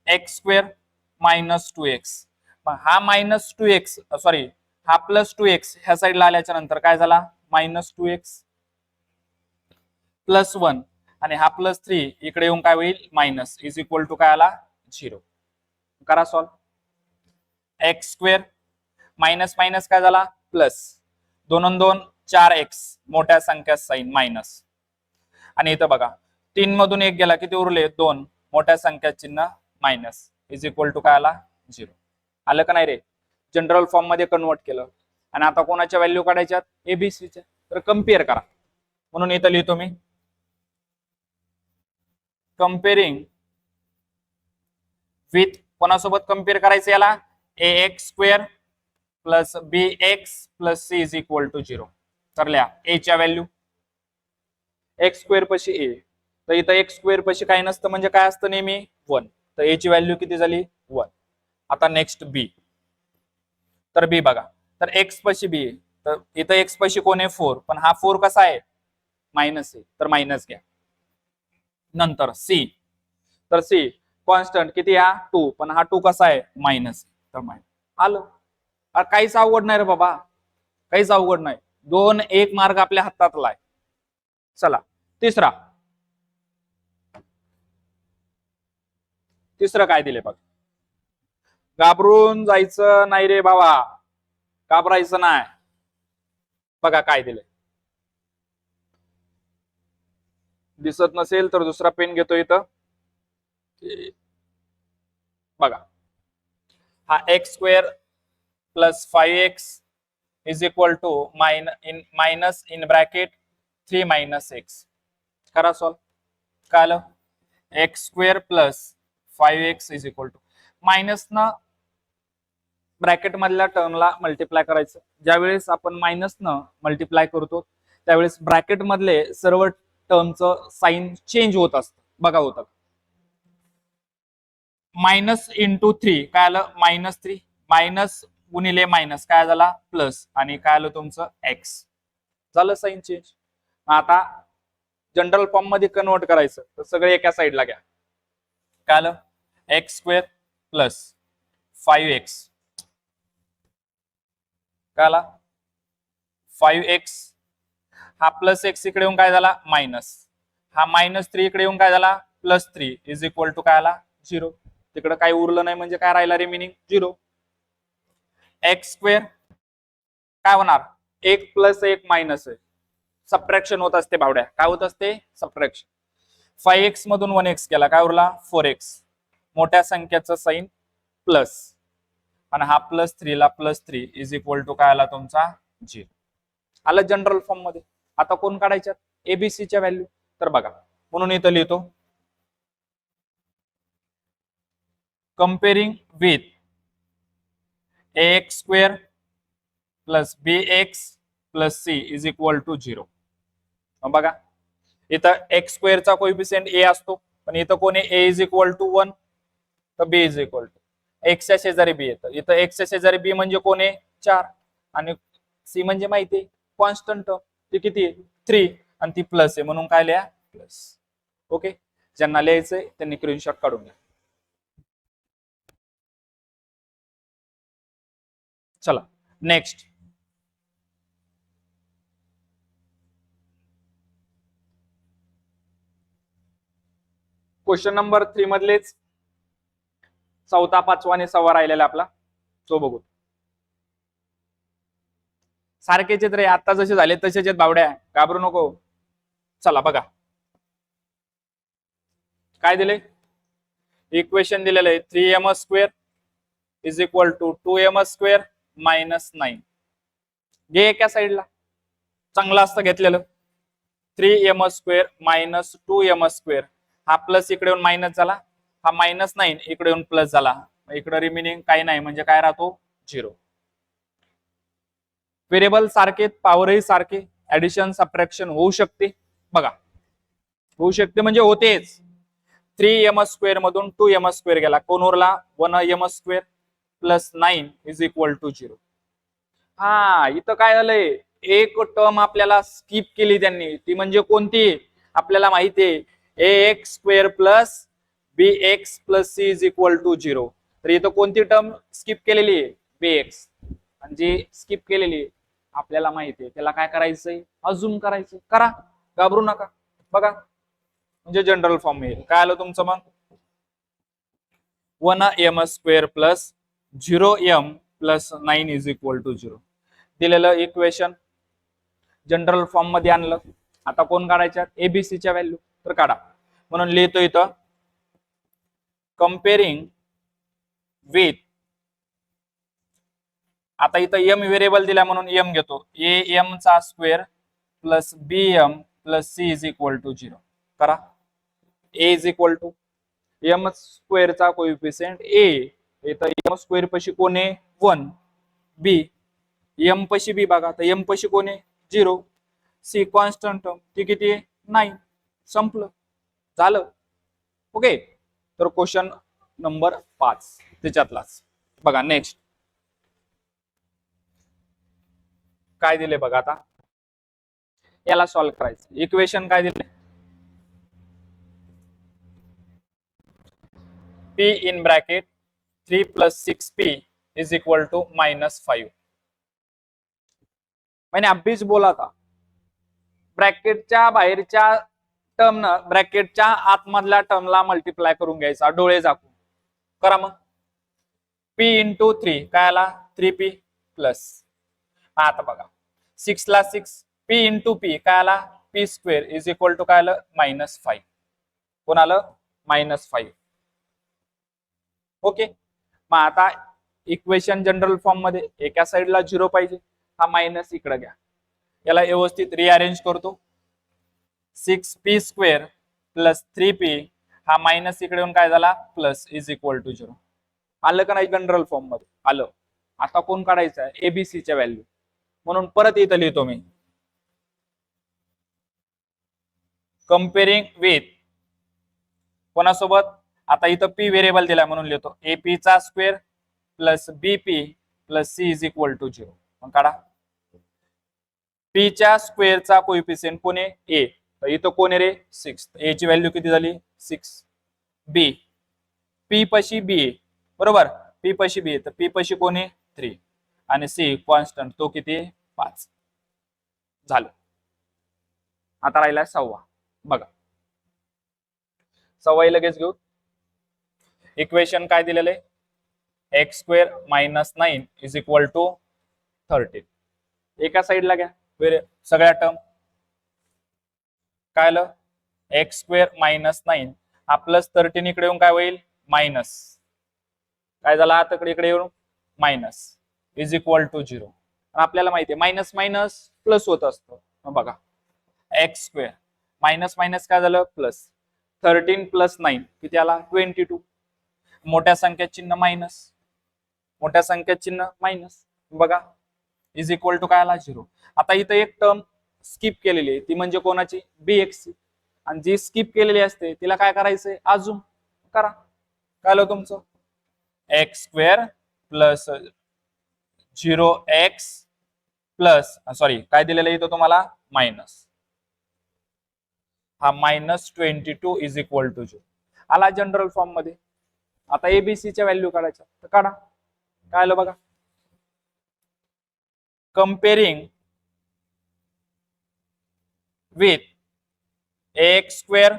X square minus 2x. मग हा मायनस 2x सॉरी हा प्लस 2x ह्या साईडला आल्याच्या नंतर काय झाला? मायनस 2x प्लस 1 आणि हा प्लस 3 इकडे येऊन काय होईल? मायनस इज इक्वल टू काय आला? 0. करा solve. X square minus minus काय झाला? प्लस 2 आणि 2 4x मोठ्या संख्या साइन मायनस आणि इथं बघा 3 मधून 1 गेला किती उरले? 2 मोठ्या संख्या चिन्ह मायनस इज इक्वल टू काय आला? 0. आलं का नाही रे? जनरल फॉर्म मध्ये कन्वर्ट केलं आणि आता कोणाच्या व्हॅल्यू काढायच्यात? एबीसीच्या. तर कम्पेअर करा म्हणून इथं लिहितो मी कम्पेअरिंग विथ कोणासोबत कम्पेअर करायचं याला? ax square plus bx plus c is equal to 0. तर लिहा a च्या व्हॅल्यू x स्क्वेअर पशी a. तर इथं x स्क्वेअर पशी काय नसतं म्हणजे काय असतं नेहमी? 1. तर a ची व्हॅल्यू किती झाली? 1. आता नेक्स्ट b. तर b बघा, तर x पशी b आहे, तर इथं x पशी कोण आहे? 4. पण हा 4 कसा आहे? मायनस आहे, तर मायनस घ्या. नंतर c, तर c कॉन्स्टंट किती? हा 2. पण हा 2 कसा आहे? मायनस. तर मायनस आलं. काहीच अवघड नाही रे बाबा, काहीच अवघड नाही. 2-1 मार्ग आपल्या हातातला आहे. चला तिसरं काय दिले बघ. घाबरून जायचं नाही रे बाबा, घाबरायचं नाही. बघा काय दिले. दिसत नसेल तर दुसरा पेन घेतो इथं. बघा हा x square plus 5x is equal to minus in bracket 3 minus x. करा सॉल्व. काय आलं? X square plus 5x is equal to minus ना ब्रॅकेट मधल्या टर्मला मल्टिप्लाय करायचं. ज्यावेळेस आपण मायनस न मल्टिप्लाय करतो त्यावेळेस ब्रॅकेट मधले सर्व टर्मचं साइन चेंज होत असतं. बघा होतं मायनस इंटू 3 काय आलं -3 मायनस गुणिले मायनस काय झाला प्लस आणि काय आलं तुमचं एक्स झालं साइन चेंज. आता जनरल फॉर्म मध्ये कन्वर्ट करायचं तर सगळे एका साईडला घ्या. काय आलं एक्स स्क्वेअर प्लस 5x काय आला 5x हा प्लस एक्स इकडे येऊन काय झाला मायनस हा -3 इकडे येऊन काय झाला +3 इज इक्वल टू काय आला 0. तिकडे काही उरलं नाही म्हणजे काय राहिला रिमेनिंग 0. एक्स स्क्वेअर काय होणार 1 + 1 मायनस आहे सबट्रॅक्शन होत असते भावड्या. काय होत असते सबट्रॅक्शन. 5x मधून 1x केला काय उरला 4x मोठ्या संख्येचं साइन प्लस आणि हा +3 ला +3 इज इक्वल टू काय आला तुमचा 0. आलं जनरल फॉर्म मध्ये. आता कोण काढायच्यात एबीसीच्या व्हॅल्यू. तर बघा म्हणून इथं लिहितो comparing with ax square plus bx plus c is equal to 0. बघा इथं एक्स स्क्वेअरचा कोइफिशियंट a असतो पण इथं कोण आहे a इज इक्वल टू 1 तर b is equal to x च्या शेजारी b येतं. इथं x च्या शेजारी b म्हणजे कोण आहे 4 आणि c म्हणजे माहिती आहे कॉन्स्टंट टर्म ती किती आहे 3 आणि ती प्लस आहे म्हणून काय लिहा प्लस. ओके ज्यांना लिहायचंय त्यांनी स्क्रीनशॉट काढून घ्या. चला नेक्स्ट क्वेश्चन नंबर 3 मधलेच चौथा पाचवा आणि सहावा राहिलेला आपला तो बघू. सारखेच रे आता जसे झाले तसेच आहेत बावड्या घाबरू नको. चला बघा काय दिले इक्वेशन दिलेलं आहे 3m square is equal to 2m square -9. घे एका साईडला चांगलं असतं घेतलेलं 3m स्क्वेअर -2m स्क्वेअर हा प्लस इकडे येऊन मायनस झाला हा -9 इकडे येऊन प्लस झाला इकडे रिमेनिंग काही नाही म्हणजे काय राहतो 0. व्हेरिएबल सारखे पॉवरही सारखे ऍडिशन सबट्रॅक्शन होऊ शकते. बघा होऊ शकते म्हणजे होतेच. 3m स्क्वेअर मधून 2m स्क्वेअर गेला कोण उरला 1m square plus 9 is equal to 0. हा इथं काय झालंय एक टर्म आपल्याला स्किप केली त्यांनी ती म्हणजे कोणती आपल्याला माहिती आहे ax square plus bx plus c is equal to 0. तर इथं कोणती टर्म स्किप केलेली आहे bx आणि जी स्किप केलेली आहे आपल्याला माहिती आहे त्याला काय करायचंय अजून करायचं करा घाबरू नका. बघा म्हणजे जनरल फॉर्म येईल काय आलं तुमचं मग 1m square plus 0m plus 9 is equal to 0. दिलेलं इक्वेशन जनरल फॉर्म मध्ये आणलं. आता कोण काढायच्या एबीसीच्या व्हॅल्यू तर काढा. म्हणून लिहितो इथं कंपेरिंग विथ आता इथं m व्हेरिएबल दिला म्हणून m घेतो am चा square plus bm plus c is equal to 0. करा a is equal to m स्क्वेअरचा कोइफिशियंट a इथं m स्क्वेअर पशी कोण आहे 1 b m पशी b बघा तर m पशी कोण आहे 0 c कॉन्स्टंट टर्म ती किती आहे 9. संपलं झालं. ओके तर क्वेश्चन नंबर 5 त्याच्यातलाच बघा नेक्स्ट काय दिले बघा. आता याला सॉल्व्ह करायचं इक्वेशन काय दिले p in bracket 3 plus 6p is equal to -5. मैंने अभीच बोला था ब्रॅकेटच्या बाहेरच्या टर्मनं ब्रॅकेटच्या आतमधल्या टर्मला मल्टिप्लाय करून घ्यायचा डोळे झाकून. करा मग p इंटू 3 काय आला 3p प्लस आता बघा 6 ला 6 p इंटू p काय आला p square is equal to काय आलं -5. कोण आलं -5. ओके मग आता इक्वेशन जनरल फॉर्म मध्ये एका साइडला 0 पाहिजे हा मायनस इकडे घ्या याला व्यवस्थित रिअरेंज करतो 6p स्क्वेअर प्लस 3p हा मायनस इकडे येऊन काय झाला प्लस इज इक्वल टू 0. आलं का नाही जनरल फॉर्म मध्ये आलं. आता कोण काढायचं आहे, एबीसीच्या व्हॅल्यू. म्हणून परत इथं लिहितो मी, कम्पेरिंग विथ कोणासोबत, आता इथं पी व्हेरिएबल दिला म्हणून लिहितो एपी चा square plus b p plus C is equal to 0. मग काढा, पी च्या स्क्वेअरचा कोइफिशियंट कोण आहे, ए. तर इथं कोण आहे रे, 6. ए ची व्हॅल्यू किती झाली, 6. बी, पी पशी बी आहे बरोबर, पी पशी बी आहे, तर पी पशी कोण आहे, 3. आणि सी कॉन्स्टंट, तो किती, 5. झालं. आता राहिला 6. बघा 6 लगेच घेऊ. इक्वेशन काय दिलेलं आहे, x square minus 9 is equal to 13. एका साईडला घ्या सगळ्या टर्म. काय आलं, एक्स स्क्वेअर मायनस 9 हा प्लस 13 इकडे येऊन काय होईल, मायनस. काय झाला, आता इकडे येऊन मायनस इज इक्वल टू 0. आपल्याला माहिती आहे मायनस मायनस प्लस होत असतं. मग बघा एक्स स्क्वेअर मायनस मायनस काय झालं, प्लस. 13 प्लस 9 किती आला, 22. मोठ्या संख्येत चिन्ह मायनस, मोठ्या संख्येत चिन्ह मायनस. बघा इज इक्वल टू काय आला, 0. आता इथं एक टर्म स्किप केलेली आहे, ती म्हणजे कोणाची, बीएक्स. आणि जी स्किप केलेली असते तिला काय करायचंय, अजून करा. काय आलं तुमचं, x square plus 0x plus, sorry काय दिलेलं आहे इथं तुम्हाला, मायनस. हा -22 इज इक्वल टू 0 आला जनरल फॉर्म मध्ये. आता एबीसीच्या व्हॅल्यू काढायच्या, तर काढा. काय आलं बघा, comparing with ax square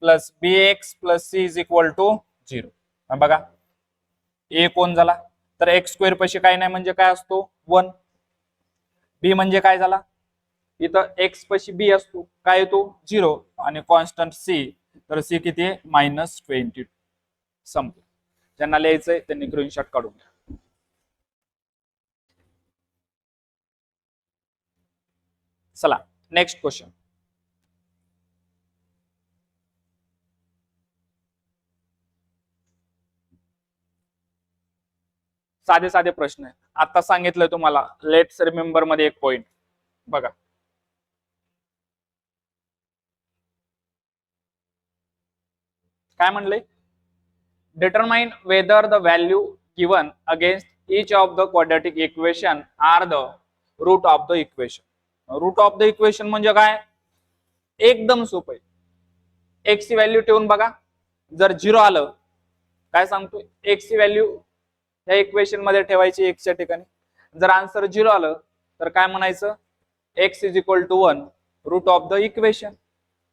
plus bx plus c is equal to 0. बघा ए कोण झाला, तर एक्स स्क्वेअर पशी काय नाही म्हणजे काय असतो, 1. बी म्हणजे काय झाला, इथं एक्स पशी बी असतो, काय येतो, 0. आणि कॉन्स्टंट सी, तर सी किती आहे, -22. संपलं. ज्यांना लिहायचंय त्यांनी स्क्रीनशॉट काढून घ्या. चला नेक्स्ट क्वेश्चन. साधे साधे प्रश्न आहे. आता सांगितलं तुम्हाला, लेट्स रिमेंबर मध्ये एक पॉइंट बघा. काय म्हणले, determine whether the value given against each of the quadratic equation are the root of the equation. Root of the equation म्हणजे काय, एकदम सोपं आहे. एक्स ची व्हॅल्यू ठेवून बघा, जर 0 आलं, काय सांगतो, एक्स ची व्हॅल्यू या इक्वेशन मध्ये ठेवायची एक्सच्या ठिकाणी. जर आन्सर 0 आलं तर काय म्हणायचं, X is equal to 1 root of the equation,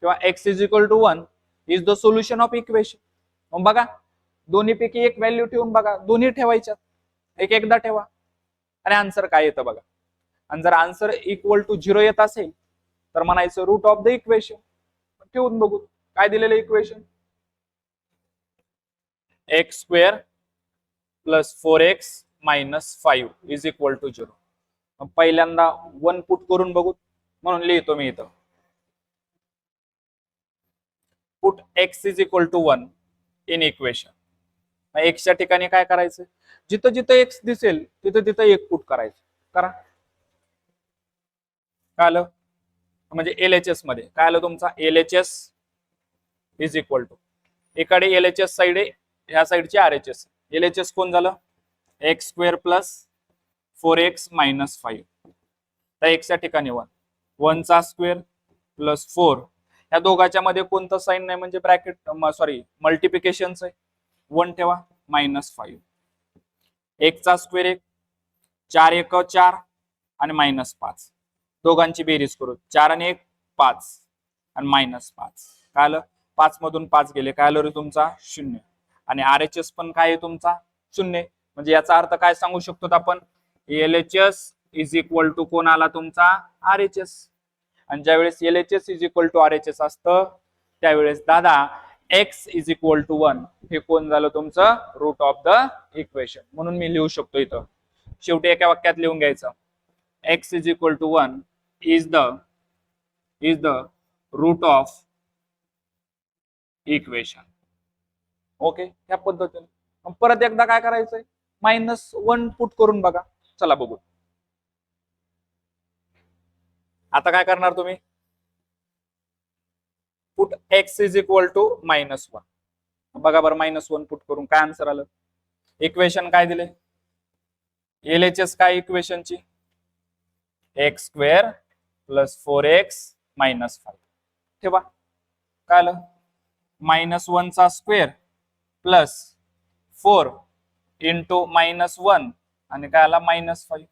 किंवा X is equal to 1 is the solution of equation. मग बघा दोन्हीपैकी एक व्हॅल्यू ठेवून बघा, दोन्ही ठेवायच्यात, एक एकदा ठेवा आणि आन्सर काय येतं बघा. आणि जर आन्सर इक्वल टू 0 येत असेल तर म्हणायचं रूट ऑफ द इक्वेशन. ठेवून बघू काय दिलेलं equation, x square plus 4x minus 5 is equal to 0. पहिल्यांदा 1 पुट करून बघू, म्हणून लिहितो मी इथं, put x is equal to 1 in equation. एक्सच्या ठिकाणी काय करायचं, जिथं जिथं एक्स दिसेल तिथं तिथं एक पुट करायचं. करा. काय आलं, म्हणजे एलएचएस मध्ये काय आलं तुमचा, एलएचएस इज इक्वल टू, इकडे एलएचएस साइड आहे, ह्या साइडची आरएचएस. एलएचएस कोण झालं, x square plus 4x minus 5. तर एक्सच्या ठिकाणी 1, 1 चा स्क्वेअर प्लस 4. या दोघांच्या मध्ये कोणतं साइन नाही म्हणजे ब्रॅकेट, सॉरी मल्टिप्लिकेशनच आहे, 1 ठेवा मायनस 5. एक चा स्क्वेअर 1, 4 1 4 आणि मायनस 5. दोघांची बेरीज करू, 4 आणि 1 5 आणि मायनस 5. काय आलं, 5 मधून 5 गेले, काय आलं रे तुमचा 0. आणि आरएचएस पण काय आहे तुमचा 0. म्हणजे याचा अर्थ काय सांगू शकतो आपण, एलएचएस इज इक्वल टू कोण आला तुमचा, आरएचएस. आणि ज्यावेळेस LHS is equal to RHS असतं त्यावेळेस दादा एक्स इज इक्वल टू 1 हे कोण झालं तुमचं, रूट ऑफ द इक्वेशन. म्हणून मी लिहू शकतो इथं, शेवटी एका वाक्यात लिहून घ्यायचं, x is equal to 1 is the root of equation. Okay, ह्या पद्धतीने परत एकदा काय करायचंय, -1 पुट करून बघा. चला बघू. आता काय करणार तुम्ही? Put x is equal to -1. बघा बरं, -1 पुट करून काय आन्सर आलं? इक्वेशन काय दिले? LHS काय इक्वेशनची? x square plus 4x minus 5. ठेवा. काय आलं? -1 चा स्क्वेअर प्लस 4 इंटू -1 आणि काय आला? -5.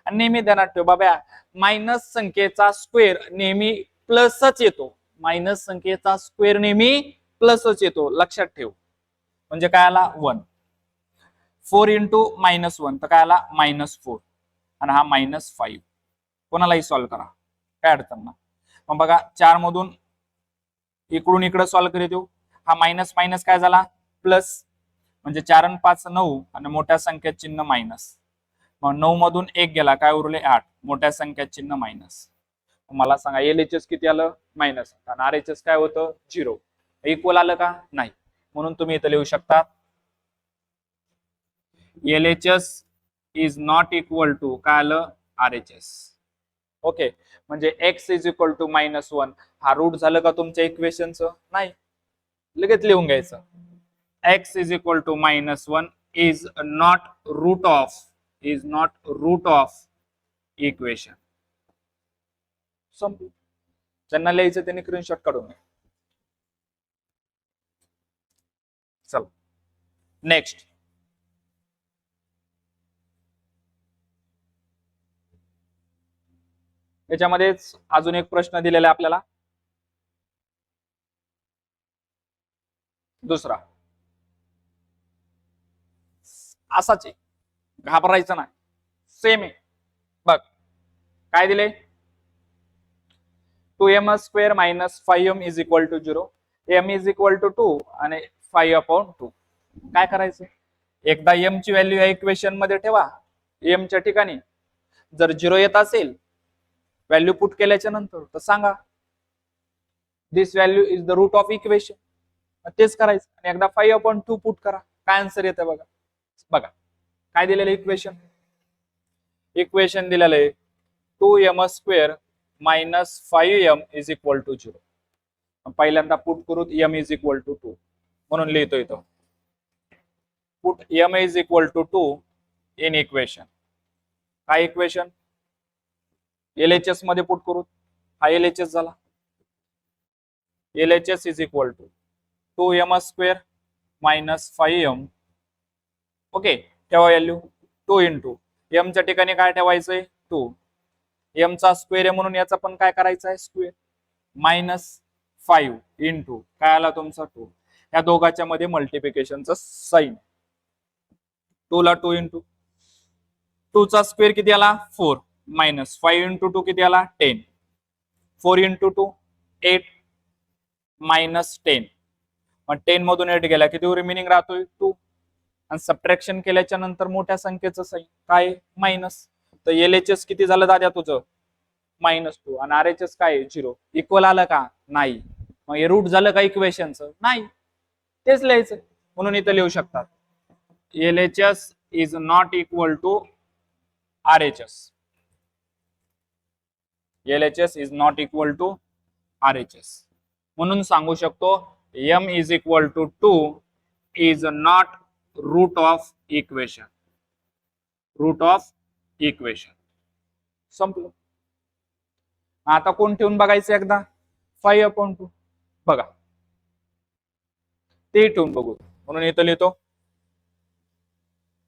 आणि नेहमी ध्यानात ठेव बाबा, मायनस संख्येचा स्क्वेअर नेहमी प्लसच येतो. मायनस संख्येचा स्क्वेअर नेहमी प्लसच येतो, लक्षात ठेव. म्हणजे काय आला? 1. 4 इंटू -1 तर काय आला? -4 आणि हा -5. कोणालाही सॉल्व्ह करा, काय अडचण नाही. मग बघा, 4 मधून इकडून इकडे सॉल्व्ह करीत येऊ. हा मायनस मायनस काय झाला? प्लस. म्हणजे 4 आणि 5 9 आणि मोठ्या संख्येत चिन्ह मायनस. मग 9 मधून 1 गेला, काय उरले? 8. मोठ्या संख्येत चिन्ह मायनस. मला सांगा LHS किती आलं? मायनस. आणि RHS काय होतं? 0. इक्वल आलं का? नाही. म्हणून तुम्ही इथं लिहू शकता LHS is not equal to काय आलं? RHS. ओके. म्हणजे x इज इक्वल टू -1 हा रूट झालं का तुमच्या इक्वेशनचं? नाही. लगेच लिहून घ्यायचं. x is equal to -1 is not root of equation. संपलं. ज्यांना लिहायचं त्यांनी स्क्रीनशॉट काढून घ्या. चल नेक्स्ट. याच्यामध्येच अजून एक प्रश्न दिलेला आहे आपल्याला. दुसरा असाच आहे, घाबरायचं नाही, सेम आहे. बघ काय दिले? 2m square minus 5m is equal to 0. m is equal to 2 आणि 5/2. काय करायचं? एकदा m ची व्हॅल्यू या इक्वेशन मध्ये ठेवा. m च्या ठिकाणी जर 0 येत असेल व्हॅल्यू पुट केल्याच्या नंतर, तर सांगा this value is the root of equation. तेच करायचं. आणि एकदा 5/2 पुट करा. काय आन्सर येतं बघा. बघा काय दिलेलं इक्वेशन? इक्वेशन दिलेलं आहे 2m square minus 5m is equal to 0. पहिल्यांदा पुट करू m इज इक्वल टू 2. म्हणून लिहितो इथं put m is equal to 2 in equation. काय इक्वेशन? LHS मध्ये पुट करू. हा LHS झाला. LHS is equal to 2m square minus 5m. Okay. ठेवा व्हॅल्यू 2 इंटू m च्या ठिकाणी काय ठेवायचंय? 2. m चा स्क्वेअर आहे म्हणून याचा पण काय करायचा आहे? स्क्वेअर. -5 इंटू काय आला तुमचा? 2. या दोघांच्या मध्ये मल्टिप्लिकेशनचा साइन. 2 ला 2 इंटू 2 चा स्क्वेअर किती आला? 4. -5 इंटू 2 किती आला? 10. 4 इंटू 2 8 -10. मग 10 मधून 8 गेला किती रिमेनिंग राहतोय? 2. आणि सबट्रॅक्शन केल्याच्या नंतर मोठ्या संख्येचं साइन काय? मायनस. तर LHS किती झालं दादा तुझं? -2 आणि RHS काय? 0. इक्वल आलं का? नाही. मग हे रूट झालं का इक्वेशनचं? नाही. तेच लिहायचं. म्हणून इथं लिहू शकतात LHS is not equal to RHS. LHS is not equal to RHS. म्हणून सांगू शकतो m is equal to 2 is not root of equation. Root of equation. संपलं. आता कोण ठेवून बघायचं? एकदा 5/2 बघा, ते ठेवून बघू. म्हणून इथं लिहितो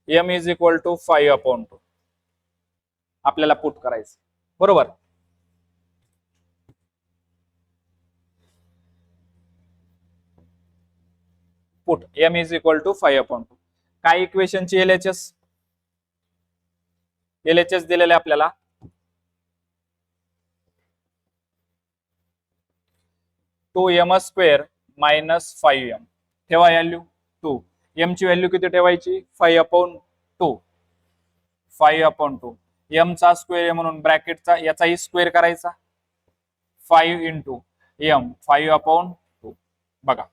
m इज इक्वल टू 5/2. आपल्याला पुट करायचं. बरोबर. Put m is equal to 5/2. काय इक्वेशनची LHS दिलेले आपल्याला? Two m square minus 5m. ठेवा व्हॅल्यू 2. m ची व्हॅल्यू किती ठेवायची? 5/2. 5/2. m चा स्क्वेअर आहे म्हणून ब्रॅकेटचा याचाही स्क्वेअर करायचा. 5 इंटू m 5/2. बघा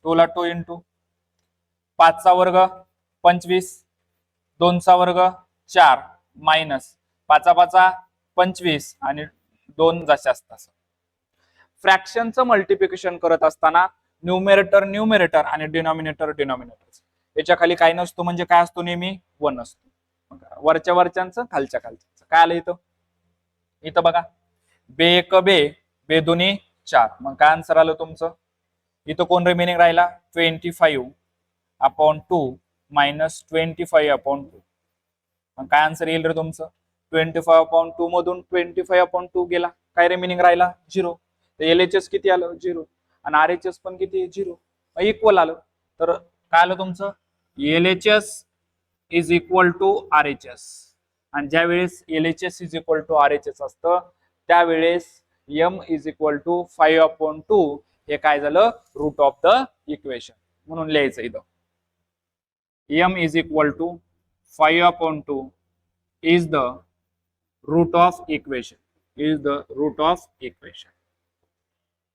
2 ला 2 इंटू 5 चा वर्ग 25 2चा वर्ग 4 मायनस 5 5 25 आणि 2 जास्त तसं. फ्रॅक्शनचं मल्टिप्लिकेशन करत असताना न्यूमरेटर आणि डिनॉमिनेटर याच्या खाली काय नसतो, म्हणजे काय असतो, नेहमी 1 असतो. वरच्या वरच्यांचं खालच्या खालच्यांचं काय आलं इथं, इथं बघा बे एक बे दोन्ही 4, मग काय आन्सर आलं तुमचं. इथं कोण रिमेनिंग राहिला 25/2 मायनस 25/2. मग काय आन्सर येईल रे तुमचं, 25/2 मधून 25/2 गेला, काय रिमेनिंग राहिला 0. LHS किती आलं 0 आणि RHS पण किती 0, इक्वल आलं. तर काय आलं तुमचं, LHS is equal to RHS. आणि ज्या वेळेस LHS is equal to RHS असतं त्यावेळेस m इज इक्वल टू 5/2 हे काय झालं, रूट ऑफ द इक्वेशन. म्हणून लिहायचं इथं m is equal to 5/2 is the root of equation.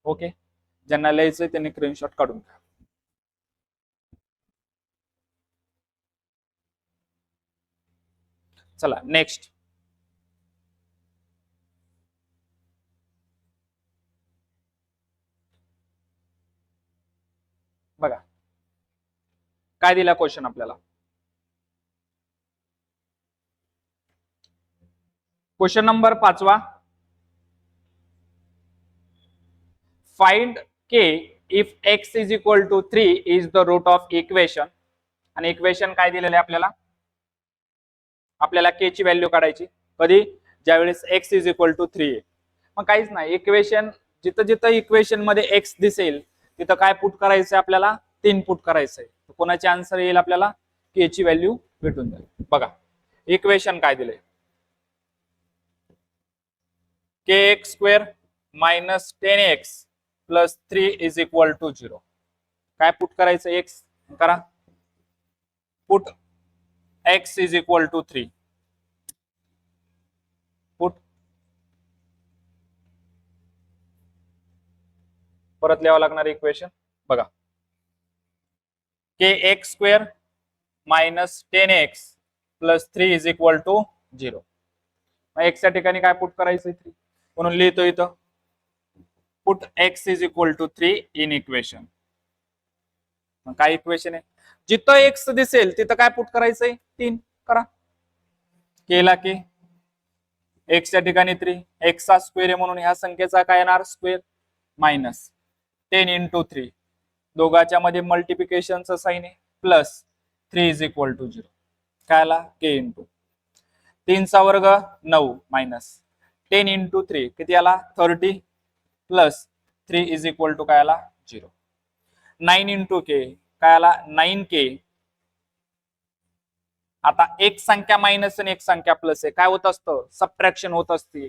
Okay, ज्यांना लिहायचंय त्यांनी स्क्रीनशॉट काढून घ्या. चला नेक्स्ट. बघा काय दिला क्वेश्चन आपल्याला. Question number 5. Find k if x is equal to 3 is the root of equation. आणि इक्वेशन काय दिलेलं आहे आपल्याला k ची व्हॅल्यू काढायची कधी, ज्यावेळेस x इज इक्वल टू 3 आहे. मग काहीच नाही, इक्वेशन जिथं जिथं इक्वेशन मध्ये x दिसेल तिथं काय पुट करायचंय आपल्याला, 3 पुट करायचंय. कोणाचे आन्सर येईल आपल्याला, k ची व्हॅल्यू भेटून जाईल. बघा इक्वेशन काय दिलंय, kx² minus 10x plus 3 is equal to 0. काय पुट करायचं, x करा, put x is equal to 3, put परत लिहावं लागणार इक्वेशन. बघा kx² minus 10x plus 3 is equal to 0. x च्या ठिकाणी काय पुट करायचं 3, म्हणून लिहितो इथं put x is equal to 3 in equation. मग काय इक्वेशन आहे, जिथं x दिसेल तिथं काय पुट करायचंय 3 करा. केला की x च्या ठिकाणी 3, x चा स्क्वेअर आहे म्हणून ह्या संख्येचा काय येणार स्क्वेअर, मायनस 10 इंटू 3, दोघांच्या मध्ये मल्टिप्लिकेशनचं साइन आहे, प्लस 3 इज इक्वल टू 0. काय आला k इंटू 3 चा वर्ग 9 मायनस 10 इंटू 3 किती आला 30 प्लस 3 इज इक्वल टू काय आला 0. 9 इंटू k काय आला 9k. आता एक संख्या मायनस आणि एक संख्या प्लस आहे, काय होत असतं, सबट्रॅक्शन होत असते.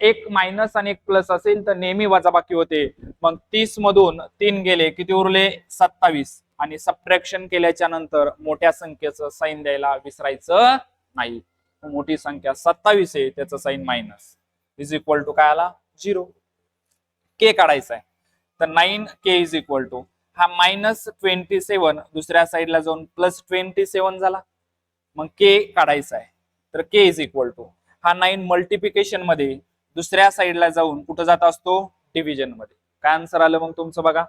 एक मायनस आणि एक प्लस असेल तर नेहमी वजाबाकी होते. मग 30 मधून 3 गेले किती उरले 27, आणि सबट्रॅक्शन केल्याच्या नंतर मोठ्या संख्येचं साइन द्यायला विसरायचं नाही. मोठी संख्या 27 आहे त्याचं sign minus is equal to काय आला 0. k काढायचा आहे तर 9k इज इक्वल टू हा मायनस 27 दुसऱ्या साईडला जाऊन प्लस 27 झाला. मग k काढायचा आहे तर k इज इक्वल टू हा 9 मल्टिप्लिकेशन मध्ये दुसऱ्या साईडला जाऊन कुठं जात असतो डिव्हिजन मध्ये. काय आन्सर आलं मग तुमचं बघा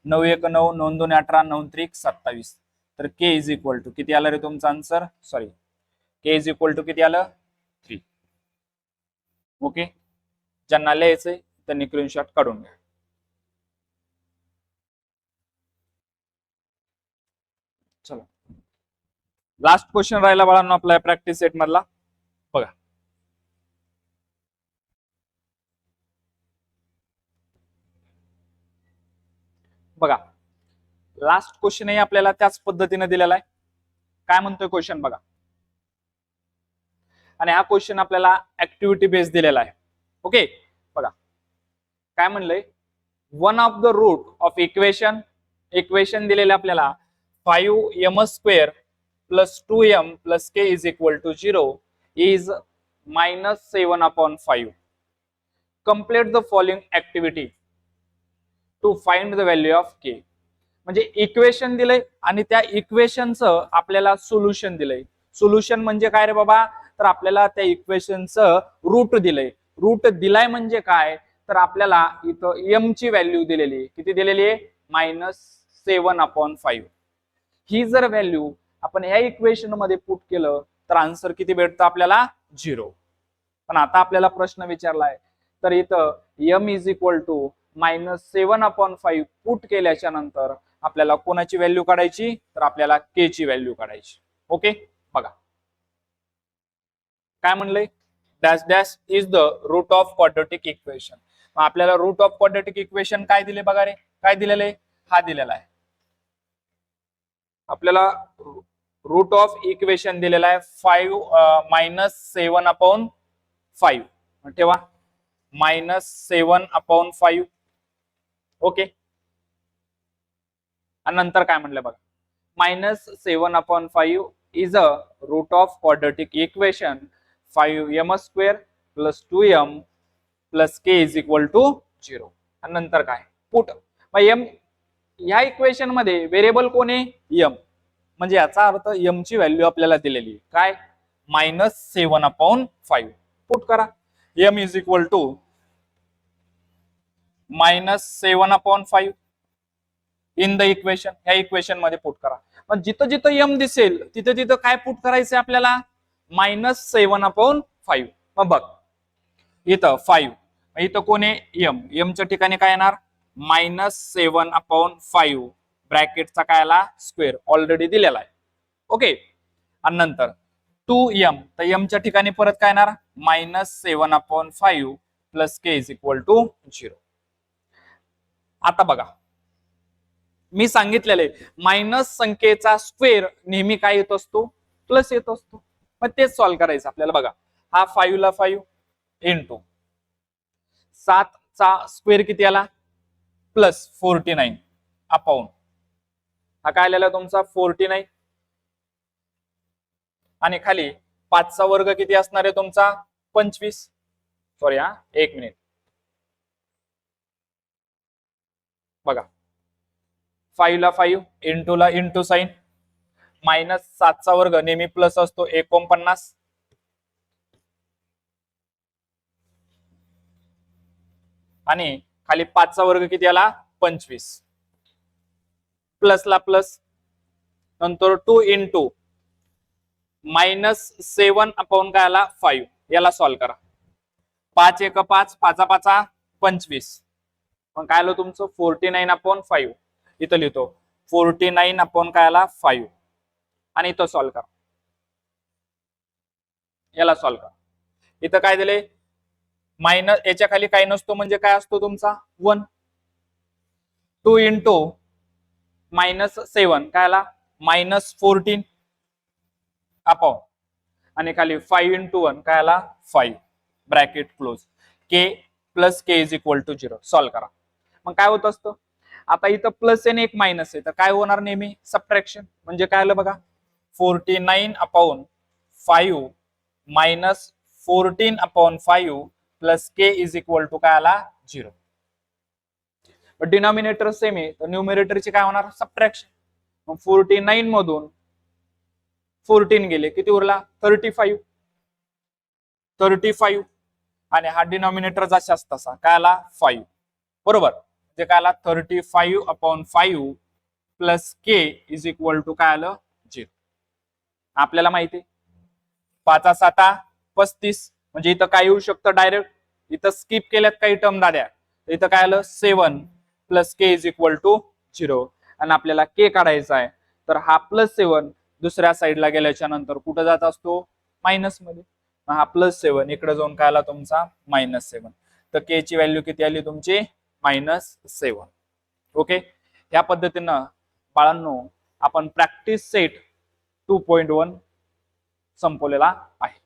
9 1 9 9 2 18 9 3 27. तर k इज इक्वल टू किती आलं रे तुमचं answer, sorry k is equal to किती आलं 3. ओके, ज्यांना लिहायचंय त्यांनी स्क्रीनशॉट काढून घ्या. चला लास्ट क्वेश्चन राहिला बाळांनो आपला प्रॅक्टिस सेट मधला. बघा बघा लास्ट क्वेश्चनही आपल्याला त्याच पद्धतीने दिलेला आहे. काय म्हणतोय क्वेश्चन बघा, आणि हा क्वेश्चन आपल्याला ऍक्टिव्हिटी बेस्ड दिलेला आहे. ओके बघा काय म्हणलंय, one of the root of equation दिलेलं आपल्याला 5m² plus 2m plus k is equal to 0 is minus 7/5. Complete the following activity to find the value of k. म्हणजे इक्वेशन दिलंय आणि त्या इक्वेशनचं आपल्याला सोल्युशन दिलंय. सोल्युशन म्हणजे काय रे बाबा, तर आपल्याला त्या इक्वेशनचं रूट दिलंय. रूट दिलाय म्हणजे काय, तर आपल्याला इथं m ची व्हॅल्यू दिलेली, किती दिलेली आहे, -7/5. ही जर व्हॅल्यू आपण ह्या इक्वेशन मध्ये पुट केलं तर आन्सर किती भेटतं आपल्याला, 0. पण आता आपल्याला प्रश्न विचारलाय, तर इथं m is equal to -7/5 put केल्याच्या नंतर आपल्याला कोणाची व्हॅल्यू काढायची, तर आपल्याला k ची व्हॅल्यू काढायची. ओके, बघा काय म्हणलंय, dash dash is the root of quadratic equation. आपल्याला रूट ऑफ क्वाड्रेटिक इक्वेशन काय दिले बघा रे, काय दिलेलं आहे, हा दिलेला आहे आपल्याला. रूट ऑफ इक्वेशन दिलेला आहे 7/5 ठेवा, -7/5. ओके, आणि नंतर काय म्हणलं बघा, -7/5 is a root of quadratic equation 5m² + 2m + k is equal to 0. आणि नंतर काय पुट, मग m ह्या इक्वेशन मध्ये व्हेरिएबल कोण आहे, m, म्हणजे याचा अर्थ m ची व्हॅल्यू आपल्याला दिलेली काय, -7/5. पुट करा, m is equal to -7/5 in the equation. ह्या इक्वेशन मध्ये पुट करा. पण जिथं जिथं m दिसेल तिथं तिथं काय पुट करायचंय आपल्याला, -7/5. मग बघ इथं 5, इथं कोण आहे m, m च्या ठिकाणी काय येणार, -7/5 ब्रॅकेटचा काय आला, स्क्वेअर ऑलरेडी दिलेला आहे. ओके, आणि नंतर 2m, तर m च्या ठिकाणी परत काय येणार, -7/5 + k इज इक्वल टू 0. आता बघा मी सांगितलेले मायनस संख्येचा स्क्वेअर नेहमी काय येत असतो, प्लस येत असतो. मग तेच सॉल्व्ह करायचं आपल्याला. बघा हा 5 ला 5 इंटू 7 चा स्क्वेअर किती आला, +49 अपॉन हा काय आलेला तुमचा 49, आणि खाली 5 चा वर्ग किती असणार आहे तुमचा 25. सॉरी हा, एक मिनिट बघा, 5 ला 5 इंटू ला इंटू साइन, -7 चा वर्ग नेहमी प्लस असतो 49, आणि खाली 5 चा वर्ग किती आला 25, प्लस ला प्लस, नंतर 2 इंटू -7 अपॉन काय आला 5. याला सॉल्व्ह करा, 5 1 5, 5 5 25, मग काय आलं तुमचं 49/5. इथं लिहितो 49 अपॉन काय आला 5, आणि इथं सॉल्व्ह करा, याला सॉल्व्ह करा. इथं काय दिले, मायनस, याच्या खाली काय नसतो म्हणजे काय असतो तुमचा 1. 2 इंटू -7 काय आला -14 अपॉन, आणि खाली 5 इंटू 1 काय आला 5 bracket close, k + k is equal to 0. Solve करा. मग काय होत असतं, आता इथं प्लस आहे आणि एक मायनस आहे, तर काय होणार नेहमी सबट्रॅक्शन. म्हणजे काय आलं बघा, 49/5 -14/5 + k इज इक्वल टू काय आला 0. डिनॉमिनेटर सेम आहे तर न्यूमरेटरची काय होणार सबट्रॅक्शन. मग 49 मधून 14 गेले, किती उरला 35, आणि हा डिनॉमिनेटर जसाच तसा काय आला 5, बरोबर. म्हणजे काय आला 35/5 + k इज इक्वल टू काय आलं 0. आपल्याला माहिती आहे 5 7 35, म्हणजे इथं काय येऊ शकतं डायरेक्ट, इथं स्किप केल्यात काही टर्म दाद्या, इथं काय आलं 7 + k इज इक्वल टू 0. आणि आपल्याला k काढायचा आहे, तर हा +7 दुसऱ्या साईडला गेल्याच्या नंतर कुठं जात असतो, मायनस मध्ये. हा +7 इकडे जाऊन काय आला तुमचा -7, तर k ची व्हॅल्यू किती आली तुमची -7. ओके, या पद्धतीनं बाळांनो आपण प्रॅक्टिस सेट 2.1 संपवलेला आहे.